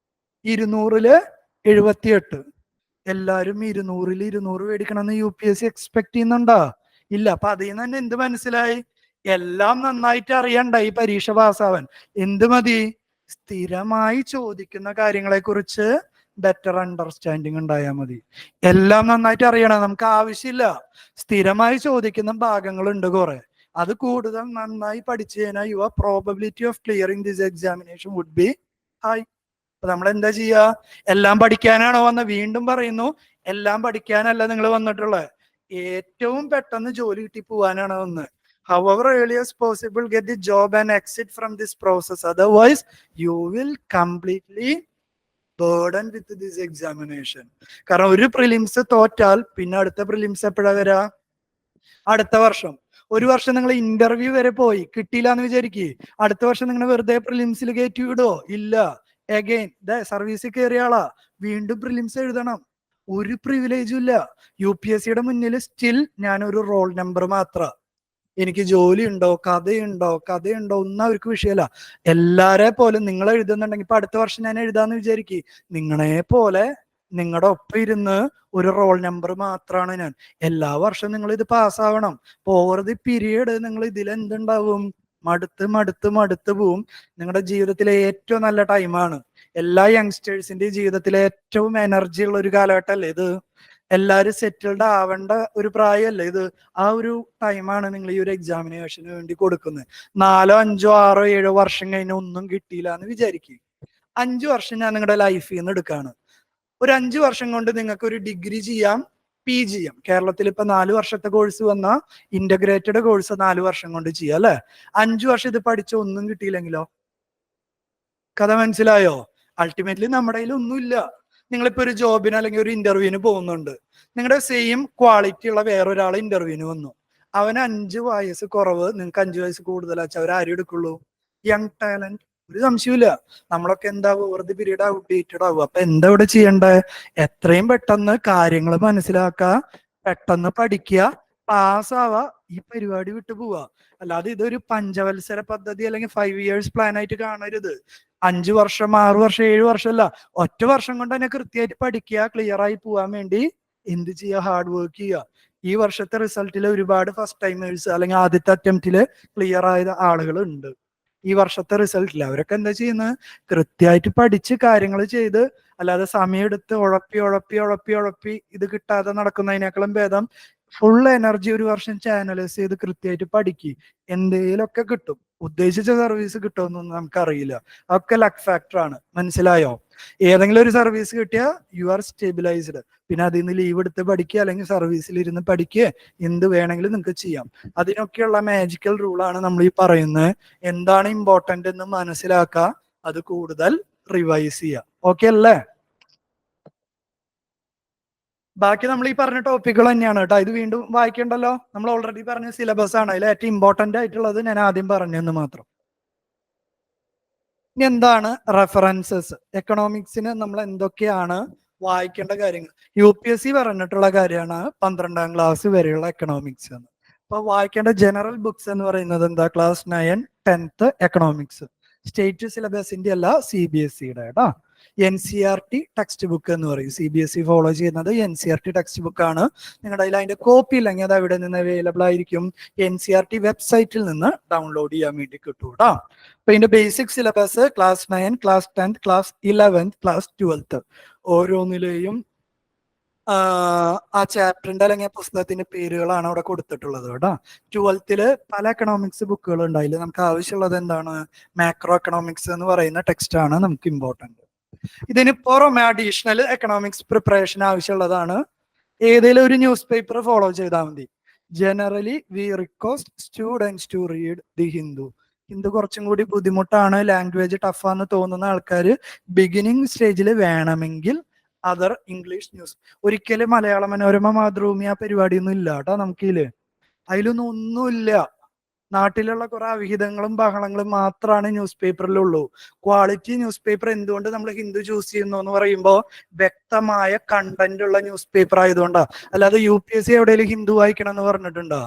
200-ല് 78. എല്ലാരും 200-ല് 200 മേടിക്കണമെന്ന് UPSC എക്സ്പെക്ട് ചെയ്യുന്നുണ്ടോ? ഇല്ല. അപ്പൊ അതിൽ നിന്ന് തന്നെ എന്ത് മനസ്സിലായി? എല്ലാം നന്നായിട്ട് അറിയണ്ട ഈ പരീക്ഷ പാസ്സാവാൻ. എന്ത് മതി? സ്ഥിരമായി ചോദിക്കുന്ന കാര്യങ്ങളെ കുറിച്ച് ബെറ്റർ അണ്ടർസ്റ്റാൻഡിങ് ഉണ്ടായാൽ മതി. എല്ലാം നന്നായിട്ട് അറിയണം, നമുക്ക് ആവശ്യമില്ല. സ്ഥിരമായി ചോദിക്കുന്ന ഭാഗങ്ങളുണ്ട് കുറെ, അത് കൂടുതൽ നന്നായി പഠിച്ചു കഴിഞ്ഞാൽ your probability of clearing this examination would be high. അപ്പൊ നമ്മൾ എന്താ ചെയ്യാ? എല്ലാം പഠിക്കാനാണോ വന്ന? വീണ്ടും പറയുന്നു, എല്ലാം പഠിക്കാനല്ല നിങ്ങൾ വന്നിട്ടുള്ളത്. ഏറ്റവും പെട്ടെന്ന് ജോലി കിട്ടി പോവാനാണ് വന്നത്. However early as possible, get the job and exit from this process. Otherwise, you will completely burden with this examination. കാരണം ഒരു പ്രിലിംസ് തോറ്റാൽ പിന്നെ അടുത്ത പ്രിലിംസ് എപ്പോഴാ വരാ? അടുത്ത വർഷം. ഒരു വർഷം നിങ്ങൾ ഇന്റർവ്യൂ വരെ പോയി, കിട്ടിയില്ല എന്ന് വിചാരിക്കുക. അടുത്ത വർഷം നിങ്ങൾ വെറുതെ പ്രിലിംസിൽ കയറ്റി വിടോ? ഇല്ല. അഗൈൻ സർവീസിൽ കയറിയ ആളാ, വീണ്ടും പ്രിലിംസ് എഴുതണം. ഒരു പ്രിവിലേജും ഇല്ല. UPSC-യുടെ മുന്നിൽ സ്റ്റിൽ ഞാനൊരു റോൾ നമ്പർ മാത്രം. എനിക്ക് ജോലി ഉണ്ടോ, കഥയുണ്ടോ ഒന്നും അവർക്ക് വിഷയമല്ല. എല്ലാരെ പോലെ നിങ്ങൾ എഴുതുന്നുണ്ടെങ്കിൽ ഇപ്പൊ അടുത്ത വർഷം ഞാൻ എഴുതാന്ന് വിചാരിക്കും, നിങ്ങളെ പോലെ നിങ്ങളുടെ ഒപ്പം ഇരുന്ന് ഒരു റോൾ നമ്പർ മാത്രമാണ് ഞാൻ. എല്ലാ വർഷവും നിങ്ങൾ ഇത് പാസ്സാവണം. ഓവർ ദി പീരീഡ് നിങ്ങൾ ഇതിൽ എന്തുണ്ടാവും? മടുത്ത് പോവും. നിങ്ങളുടെ ജീവിതത്തിലെ ഏറ്റവും നല്ല ടൈമാണ്. എല്ലാ യങ്സ്റ്റേഴ്സിന്റെയും ജീവിതത്തിലെ ഏറ്റവും എനർജി ഉള്ള ഒരു കാലഘട്ടമല്ലേ ഇത്? എല്ലാരും സെറ്റിൽഡ് ആവേണ്ട ഒരു പ്രായമല്ലേ ഇത്? ആ ഒരു ടൈമാണ് നിങ്ങൾ ഈ ഒരു എക്സാമിനേഷന് വേണ്ടി കൊടുക്കുന്നത്. 4, 5, 6, 7 വർഷം കഴിഞ്ഞ ഒന്നും കിട്ടിയില്ല എന്ന് വിചാരിക്കും. 5 വർഷം ഞാൻ നിങ്ങളുടെ ലൈഫിൽ നിന്ന് എടുക്കാണ്. ഒരു 5 വർഷം കൊണ്ട് നിങ്ങൾക്ക് ഒരു ഡിഗ്രി ചെയ്യാം, PG ചെയ്യാം. കേരളത്തിൽ ഇപ്പൊ 4 വർഷത്തെ കോഴ്സ് വന്ന ഇന്റഗ്രേറ്റഡ് കോഴ്സ് 4 വർഷം കൊണ്ട് ചെയ്യാം അല്ലെ? 5 വർഷം ഇത് പഠിച്ച ഒന്നും കിട്ടിയില്ലെങ്കിലോ? കഥ മനസ്സിലായോ? അൾട്ടിമേറ്റ്ലി നമ്മുടെ കയ്യിൽ ഒന്നുമില്ല. നിങ്ങളിപ്പോ ഒരു ജോബിന് അല്ലെങ്കിൽ ഒരു ഇന്റർവ്യൂവിന് പോകുന്നുണ്ട്. നിങ്ങളുടെ സെയിം ക്വാളിറ്റി ഉള്ള വേറൊരാൾ ഇന്റർവ്യൂവിന് വന്നു. അവന് 5 വയസ്സ് കുറവ്, നിങ്ങൾക്ക് 5 വയസ്സ് കൂടുതലാച്ചാൽ അവരാരും എടുക്കുള്ളൂ? Young talent. ഒരു സംശയമില്ല. നമ്മളൊക്കെ എന്താവും? വെറുതെ പീരീഡ് ഔട്ട്ഡേറ്റഡ് ആവും. അപ്പൊ എന്താ ഇവിടെ ചെയ്യണ്ടേ? എത്രയും പെട്ടെന്ന് കാര്യങ്ങൾ മനസ്സിലാക്കുക, പെട്ടെന്ന് പഠിക്കുക, പാസ്സാവുക, ഈ പരിപാടി വിട്ടു പോവുക. അല്ലാതെ ഇതൊരു പഞ്ചവത്സര പദ്ധതി അല്ലെങ്കിൽ 5 years പ്ലാൻ ആയിട്ട് കാണരുത്. 5 വർഷം, 6 വർഷം, 7 വർഷം അല്ല, ഒറ്റ വർഷം കൊണ്ട് തന്നെ കൃത്യമായിട്ട് പഠിക്കുക, ക്ലിയർ ആയി പോവാൻ വേണ്ടി എന്ത് ചെയ്യുക? ഹാർഡ് വർക്ക് ചെയ്യുക. ഈ വർഷത്തെ റിസൾട്ടിൽ ഒരുപാട് ഫസ്റ്റ് ടൈമേഴ്സ് അല്ലെങ്കിൽ ആദ്യത്തെ അറ്റംപ്റ്റില് ക്ലിയർ ആയ ആളുകൾ ഉണ്ട്. ഈ വർഷത്തെ റിസൾട്ടിൽ അവരൊക്കെ എന്താ ചെയ്യുന്നത്? കൃത്യമായിട്ട് പഠിച്ച് കാര്യങ്ങൾ ചെയ്ത്, അല്ലാതെ സമയമെടുത്ത് ഉഴപ്പി ഇത് കിട്ടാതെ നടക്കുന്നതിനേക്കാളും ഭേദം ഫുൾ എനർജി ഒരു വർഷം ചാനലൈസ് ചെയ്ത് കൃത്യമായിട്ട് പഠിക്കുക. എന്തേലൊക്കെ കിട്ടും. ഉദ്ദേശിച്ച സർവീസ് കിട്ടുമെന്നൊന്നും നമുക്കറിയില്ല. അതൊക്കെ ലക്ക് ഫാക്ടർ ആണ്. മനസ്സിലായോ? ഏതെങ്കിലും ഒരു സർവീസ് കിട്ടിയാൽ യു ആർ സ്റ്റെബിലൈസ്ഡ്. പിന്നെ അതിൽ നിന്ന് ലീവ് എടുത്ത് പഠിക്കുക, അല്ലെങ്കിൽ സർവീസിൽ ഇരുന്ന് പഠിക്കുക, എന്ത് വേണമെങ്കിലും നിങ്ങൾക്ക് ചെയ്യാം. അതിനൊക്കെയുള്ള മാജിക്കൽ റൂളാണ് നമ്മൾ ഈ പറയുന്നത്. എന്താണ് ഇമ്പോർട്ടന്റ് എന്ന് മനസ്സിലാക്കുക, അത് കൂടുതൽ റിവൈസ് ചെയ്യുക. ഓക്കെ അല്ലേ? ബാക്കി നമ്മൾ ഈ പറഞ്ഞ ടോപ്പിക്കുകൾ തന്നെയാണ് കേട്ടോ. ഇത് വീണ്ടും വായിക്കണ്ടല്ലോ. നമ്മൾ ഓൾറെഡി പറഞ്ഞ സിലബസ് ആണ്. അതിൽ ഏറ്റവും ഇമ്പോർട്ടന്റ് ആയിട്ടുള്ളത് ഞാൻ ആദ്യം പറഞ്ഞെന്ന് മാത്രം. ഇനി എന്താണ് റെഫറൻസസ്? എക്കണോമിക്സിന് നമ്മൾ എന്തൊക്കെയാണ് വായിക്കേണ്ട കാര്യങ്ങൾ? UPSC പറഞ്ഞിട്ടുള്ള കാര്യമാണ് 12ാം ക്ലാസ് വരെയുള്ള എക്കണോമിക്സ് എന്ന്. അപ്പൊ വായിക്കേണ്ട ജനറൽ ബുക്സ് എന്ന് പറയുന്നത് എന്താ? Class 9, 10th economics. സ്റ്റേറ്റ് സിലബസിന്റെ അല്ല, CBSE-യുടെ കേട്ടോ. NCERT ടെക്സ്റ്റ് ബുക്ക് എന്ന് പറയും. CBSE ഫോളോ ചെയ്യുന്നത് NCERT ടെക്സ്റ്റ് ബുക്ക് ആണ്. നിങ്ങളുടെ കയ്യിൽ അതിന്റെ കോപ്പി ഇല്ലെങ്കിൽ അത് അവിടെ നിന്ന് അവൈലബിൾ ആയിരിക്കും. NCERT വെബ്സൈറ്റിൽ നിന്ന് ഡൗൺലോഡ് ചെയ്യാൻ വേണ്ടി കിട്ടും കേട്ടോ. അപ്പൊ ഇതിന്റെ basic syllabus class 9, class 10th, class 11th, class 12th ഓരോന്നിലെയും ആ ചാപ്റ്ററിന്റെ അല്ലെങ്കിൽ പുസ്തകത്തിന്റെ പേരുകളാണ് അവിടെ കൊടുത്തിട്ടുള്ളത് കേട്ടോ. 12th പല എക്കണോമിക്സ് ബുക്കുകൾ ഉണ്ടായില്ല. നമുക്ക് ആവശ്യമുള്ളത് എന്താണ്? മാക്രോ എക്കണോമിക്സ് എന്ന് പറയുന്ന ടെക്സ്റ്റ് ആണ് നമുക്ക് ഇമ്പോർട്ടന്റ്. ഇതിന് പുറമെ അഡീഷണൽ എക്കണോമിക്സ് പ്രിപ്പറേഷൻ ആവശ്യമുള്ളതാണ്. ഏതെങ്കിലും ഒരു ന്യൂസ് പേപ്പർ ഫോളോ ചെയ്താൽ മതി. Generally we request students to read the Hindu. Hindu കുറച്ചും കൂടി ബുദ്ധിമുട്ടാണ്, ലാംഗ്വേജ് ടഫാന്ന് തോന്നുന്ന ആൾക്കാർ ബിഗിനിങ് സ്റ്റേജിൽ വേണമെങ്കിൽ അതർ ഇംഗ്ലീഷ് ന്യൂസ്. ഒരിക്കലും മലയാള മനോരമ, മാതൃഭൂമി ആ പരിപാടിയൊന്നും ഇല്ല കേട്ടോ നമുക്കില്. അതിലൊന്നും ഒന്നുമില്ല. നാട്ടിലുള്ള കുറെ അവിഹിതങ്ങളും ബഹളങ്ങളും മാത്രമാണ് ന്യൂസ് പേപ്പറിലുള്ളൂ. ക്വാളിറ്റി ന്യൂസ് പേപ്പർ എന്തുകൊണ്ട് നമ്മൾ ഹിന്ദു ചൂസ് ചെയ്യുന്നു എന്ന് പറയുമ്പോൾ വ്യക്തമായ കണ്ടന്റ് ഉള്ള ന്യൂസ് പേപ്പർ ആയതുകൊണ്ടാണ്. അല്ലാതെ UPSC എവിടെയെങ്കിലും ഹിന്ദു വായിക്കണം എന്ന് പറഞ്ഞിട്ടുണ്ടോ?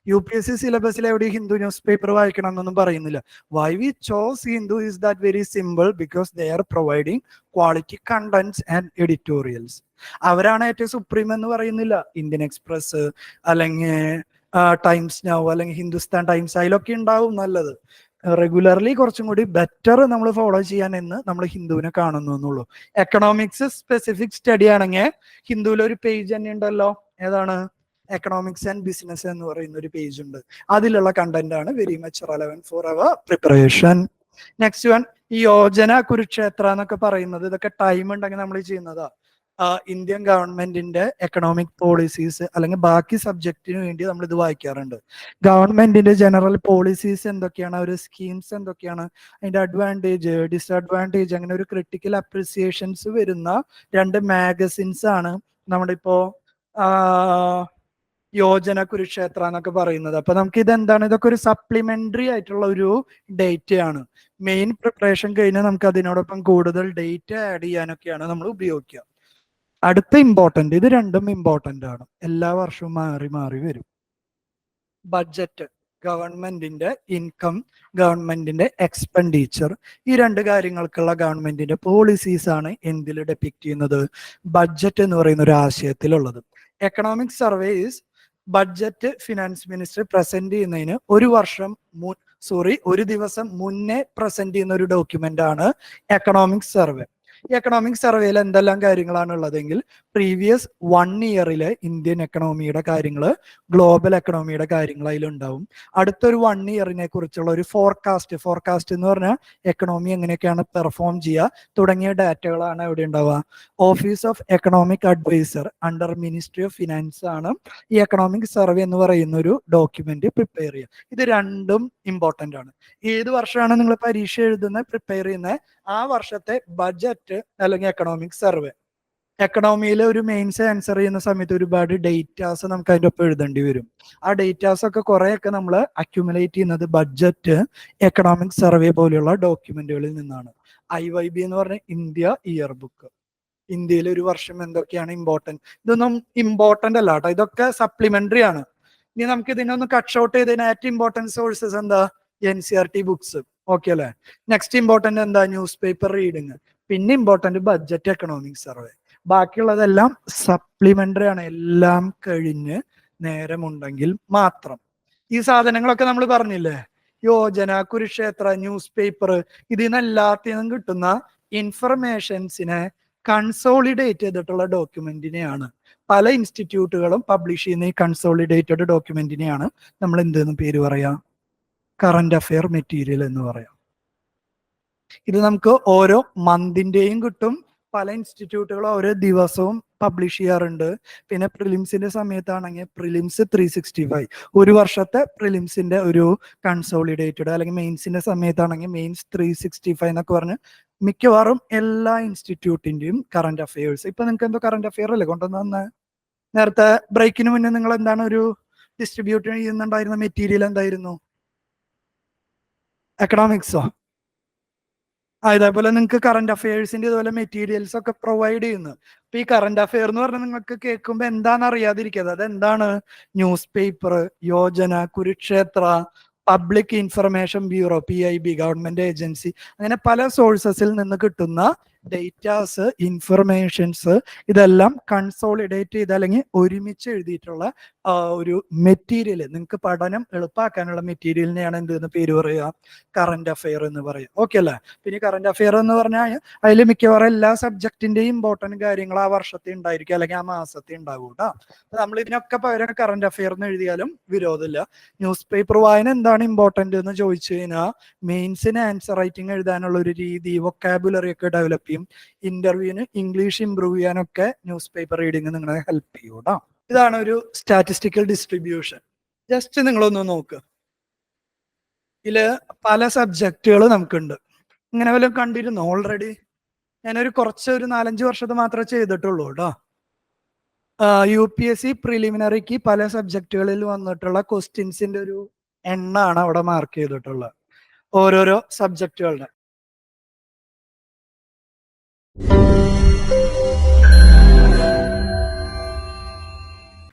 UPSC സിലബസിൽ എവിടെയും ഹിന്ദു ന്യൂസ് പേപ്പർ വായിക്കണം എന്നൊന്നും പറയുന്നില്ല. Why we chose Hindu is that very simple, because they are providing quality contents and editorials. അവരാണ് ഏറ്റവും സുപ്രീം എന്ന് പറയുന്നില്ല. ഇന്ത്യൻ എക്സ്പ്രസ് അല്ലെങ്കിൽ ടൈംസ് നൗ അല്ലെങ്കിൽ ഹിന്ദുസ്ഥാൻ ടൈംസ്, അതിലൊക്കെ ഉണ്ടാവും നല്ലത്. റെഗുലർലി കുറച്ചും കൂടി ബെറ്റർ നമ്മൾ ഫോളോ ചെയ്യാൻ എന്ന് നമ്മൾ ഹിന്ദുവിനെ കാണുന്നു എന്നുള്ളൂ. എക്കണോമിക്സ് സ്പെസിഫിക് സ്റ്റഡി ആണെങ്കിൽ ഹിന്ദുവിൽ ഒരു പേജ് തന്നെ ഉണ്ടല്ലോ. ഏതാണ്? എക്കണോമിക്സ് ആൻഡ് ബിസിനസ് എന്ന് പറയുന്ന ഒരു പേജ് ഉണ്ട്. അതിലുള്ള കണ്ടന്റ് ആണ് വെരി മച്ച് റെലവെന്റ് ഫോർ അവർ പ്രിപ്പറേഷൻ. നെക്സ്റ്റ് വൺ, ഈ യോജന കുരുക്ഷേത്ര എന്നൊക്കെ പറയുന്നത് ഇതൊക്കെ ടൈം ഉണ്ടെങ്കിൽ നമ്മൾ ചെയ്യുന്നതാ. ഇന്ത്യൻ ഗവൺമെന്റിന്റെ എക്കണോമിക് പോളിസീസ് അല്ലെങ്കിൽ ബാക്കി സബ്ജക്റ്റിന് വേണ്ടി നമ്മൾ ഇത് വായിക്കാറുണ്ട്. ഗവൺമെന്റിന്റെ ജനറൽ പോളിസീസ് എന്തൊക്കെയാണ്, ഒരു സ്കീംസ് എന്തൊക്കെയാണ്, അതിന്റെ അഡ്വാൻറ്റേജ് ഡിസ്അഡ്വാൻറ്റേജ്, അങ്ങനെ ഒരു ക്രിട്ടിക്കൽ അപ്രിസിയേഷൻസ് വരുന്ന 2 മാഗസിൻസ് ആണ് നമ്മുടെ ഇപ്പോ യോജന കുരുക്ഷേത്ര എന്നൊക്കെ പറയുന്നത്. അപ്പൊ നമുക്ക് ഇതെന്താണ്, ഇതൊക്കെ ഒരു സപ്ലിമെന്ററി ആയിട്ടുള്ള ഒരു ഡേറ്റ ആണ്. മെയിൻ പ്രിപ്പറേഷൻ കഴിഞ്ഞാൽ നമുക്ക് അതിനോടൊപ്പം കൂടുതൽ ഡേറ്റ ആഡ് ചെയ്യാനൊക്കെയാണ് നമ്മൾ ഉപയോഗിക്കുക. അടുത്ത ഇമ്പോർട്ടന്റ്, ഇത് രണ്ടും ഇമ്പോർട്ടന്റ് ആണ്, എല്ലാ വർഷവും മാറി മാറി വരും. ബഡ്ജറ്റ്, ഗവൺമെന്റിന്റെ ഇൻകം, ഗവൺമെന്റിന്റെ എക്സ്പെൻഡിച്ചർ, ഈ 2 കാര്യങ്ങൾക്കുള്ള ഗവൺമെന്റിന്റെ പോളിസീസ് ആണ് എന്തിൽ ഡെപിക്ട് ചെയ്യുന്നത്? ബഡ്ജറ്റ് എന്ന് പറയുന്ന ഒരു ആശയത്തിലുള്ളത്. Economic survey is budget finance minister present ചെയ്യുന്നതിന് ഒരു ദിവസം മുന്നേ പ്രസന്റ് ചെയ്യുന്ന ഒരു ഡോക്യുമെന്റ് ആണ് എക്കണോമിക് സർവേ. ഈ എക്കണോമിക് സർവേയിൽ എന്തെല്ലാം കാര്യങ്ങളാണ് ഉള്ളതെങ്കിൽ പ്രീവിയസ് 1 ഇയറിലെ ഇന്ത്യൻ എക്കണോമിയുടെ കാര്യങ്ങൾ, ഗ്ലോബൽ എക്കണോമിയുടെ കാര്യങ്ങൾ അതിലുണ്ടാവും. അടുത്തൊരു 1 ഇയറിനെ കുറിച്ചുള്ള ഒരു ഫോർകാസ്റ്റ് എന്ന് പറഞ്ഞാൽ എക്കണോമി എങ്ങനെയൊക്കെയാണ് പെർഫോം ചെയ്യുക തുടങ്ങിയ ഡാറ്റകളാണ് എവിടെ ഉണ്ടാവുക. Office of economic adviser under ministry of finance ആണ് ഈ എക്കണോമിക് സർവേ എന്ന് പറയുന്ന ഒരു ഡോക്യുമെന്റ് പ്രിപ്പയർ ചെയ്യുക. ഇത് രണ്ടും ഇമ്പോർട്ടന്റ് ആണ്. ഏത് വർഷമാണ് നിങ്ങൾ പരീക്ഷ പ്രിപ്പയർ ചെയ്യുന്നത്, ആ വർഷത്തെ ബഡ്ജറ്റ് അല്ലെങ്കിൽ എക്കണോമിക് സർവേ. എക്കണോമിയിൽ ഒരു മെയിൻസ് ആൻസർ ചെയ്യുന്ന സമയത്ത് ഒരുപാട് ഡേറ്റാസ് നമുക്ക് അതിൻ്റെ ഒപ്പം എഴുതേണ്ടി വരും. ആ ഡേറ്റാസ് ഒക്കെ കുറെയൊക്കെ നമ്മൾ അക്യുമുലേറ്റ് ചെയ്യുന്നത് ബഡ്ജറ്റ്, എക്കണോമിക് സർവേ പോലെയുള്ള ഡോക്യുമെന്റുകളിൽ നിന്നാണ്. IYB എന്ന് പറഞ്ഞ ഇന്ത്യ ഇയർ ബുക്ക്, ഇന്ത്യയിൽ ഒരു വർഷം എന്തൊക്കെയാണ് ഇമ്പോർട്ടന്റ്, ഇതൊന്നും ഇമ്പോർട്ടന്റ് അല്ല കേട്ടോ, ഇതൊക്കെ സപ്ലിമെന്ററി ആണ്. ഇനി നമുക്ക് ഇതിനൊന്ന് കട്ട് ഔട്ട് ചെയ്തതിന് ഏറ്റവും ഇമ്പോർട്ടന്റ് സോഴ്സസ് എന്താ? NCERT books. ഓക്കെ അല്ലെ? നെക്സ്റ്റ് ഇമ്പോർട്ടന്റ് എന്താ? News paper reading. പിന്നെ ഇമ്പോർട്ടന്റ് ബഡ്ജറ്റ്, എക്കണോമിക് സർവേ. ബാക്കിയുള്ളതെല്ലാം സപ്ലിമെന്ററി ആണ്. എല്ലാം കഴിഞ്ഞ് നേരമുണ്ടെങ്കിൽ മാത്രം. ഈ സാധനങ്ങളൊക്കെ നമ്മൾ പറഞ്ഞില്ലേ, യോജന, കുരുക്ഷേത്ര, ന്യൂസ് പേപ്പർ, ഇതിൽ നിന്ന് എല്ലാത്തിനും കിട്ടുന്ന ഇൻഫർമേഷൻസിനെ കൺസോളിഡേറ്റ് ചെയ്തിട്ടുള്ള ഡോക്യുമെന്റിനെയാണ് പല ഇൻസ്റ്റിറ്റ്യൂട്ടുകളും പബ്ലിഷ് ചെയ്യുന്ന. ഈ കൺസോളിഡേറ്റഡ് ഡോക്യുമെന്റിനെയാണ് നമ്മൾ എന്തെന്ന് പേര് പറയാം? കറന്റ് അഫെയർ മെറ്റീരിയൽ എന്ന് പറയാം. ഇത് നമുക്ക് ഓരോ മന്തിന്റെയും കിട്ടും. പല ഇൻസ്റ്റിറ്റ്യൂട്ടുകളും ഓരോ ദിവസവും പബ്ലിഷ് ചെയ്യാറുണ്ട്. പിന്നെ പ്രിലിംസിന്റെ സമയത്താണെങ്കിൽ പ്രിലിംസ് 365, ഒരു വർഷത്തെ പ്രിലിംസിന്റെ ഒരു കൺസോളിഡേറ്റഡ്, അല്ലെങ്കിൽ മെയിൻസിന്റെ സമയത്താണെങ്കിൽ മെയിൻസ് 365 എന്നൊക്കെ പറഞ്ഞ് മിക്കവാറും എല്ലാ ഇൻസ്റ്റിറ്റ്യൂട്ടിന്റെയും കറന്റ് അഫയേഴ്സ്. ഇപ്പൊ നിങ്ങൾക്ക് എന്തോ കറന്റ് അഫെയർ അല്ലേ കൊണ്ടുവന്ന്? നേരത്തെ ബ്രേക്കിന് മുന്നേ നിങ്ങൾ എന്താണ് ഒരു ഡിസ്ട്രിബ്യൂട്ട് ചെയ്യുന്നുണ്ടായിരുന്ന മെറ്റീരിയൽ എന്തായിരുന്നു? എക്കണോമിക്സോ? അതേപോലെ നിങ്ങൾക്ക് കറന്റ് അഫയേഴ്സിന്റെ ഇതുപോലെ മെറ്റീരിയൽസ് ഒക്കെ പ്രൊവൈഡ് ചെയ്യുന്നു. അപ്പൊ ഈ കറന്റ് അഫെയർ എന്ന് പറഞ്ഞാൽ നിങ്ങൾക്ക് കേൾക്കുമ്പോൾ എന്താണെന്ന് അറിയാതിരിക്കുന്നത്. അതെന്താണ്? News paper, Yojana, Kurukshetra, public information bureau, PIB, government agency, അങ്ങനെ പല സോഴ്സസിൽ നിന്ന് കിട്ടുന്ന ഡേറ്റാസ്, ഇൻഫർമേഷൻസ്, ഇതെല്ലാം കൺസോളിഡേറ്റ് ചെയ്ത് അല്ലെങ്കിൽ ഒരുമിച്ച് എഴുതിയിട്ടുള്ള ഒരു മെറ്റീരിയൽ, നിങ്ങൾക്ക് പഠനം എളുപ്പമാക്കാനുള്ള മെറ്റീരിയലിനെയാണ് എന്തെന്ന് പേര് പറയുക? കറന്റ് അഫെയർ എന്ന് പറയുക. ഓക്കെ അല്ലേ? പിന്നെ കറന്റ് അഫെയർ എന്ന് പറഞ്ഞാൽ അതിൽ മിക്കവാറും എല്ലാ സബ്ജക്റ്റിന്റെയും ഇമ്പോർട്ടന്റ് കാര്യങ്ങൾ ആ വർഷത്തെ ഉണ്ടായിരിക്കും, അല്ലെങ്കിൽ ആ മാസത്തെ ഉണ്ടാവും കേട്ടോ. നമ്മൾ ഇതിനൊക്കെ പകരം കറന്റ് അഫെയർ എന്ന് എഴുതിയാലും വിരോധമില്ല. ന്യൂസ് പേപ്പർ വായന എന്താണ് ഇമ്പോർട്ടന്റ് എന്ന് ചോദിച്ചു കഴിഞ്ഞാൽ മെയിൻസിന് ആൻസർ റൈറ്റിംഗ് എഴുതാനുള്ള ഒരു രീതി, വൊക്കാബുലറി ഒക്കെ ഡെവലപ്പ് ചെയ്യും. ഇന്റർവ്യൂവിന് ഇംഗ്ലീഷ് ഇംപ്രൂവ് ചെയ്യാനൊക്കെ ന്യൂസ് പേപ്പർ റീഡിങ് നിങ്ങളെ ഹെൽപ്പ് ചെയ്യും കേട്ടോ. ഇതാണ് ഒരു സ്റ്റാറ്റിസ്റ്റിക്കൽ ഡിസ്ട്രിബ്യൂഷൻ. ജസ്റ്റ് നിങ്ങളൊന്ന് നോക്ക്. ഇതില് പല സബ്ജക്റ്റുകൾ നമുക്കുണ്ട്. ഇങ്ങനെ വല്ലതും കണ്ടിരുന്നോ ഓൾറെഡി? ഞാനൊരു കുറച്ച് ഒരു 4-5 വർഷത്തെ മാത്രമേ ചെയ്തിട്ടുള്ളൂ കേട്ടോ. UPSC പ്രിലിമിനറിക്ക് പല സബ്ജക്റ്റുകളിൽ വന്നിട്ടുള്ള ക്വസ്റ്റ്യൻസിന്റെ ഒരു എണ്ണാണ് അവിടെ മാർക്ക് ചെയ്തിട്ടുള്ളത്, ഓരോരോ സബ്ജക്റ്റുകളുടെ.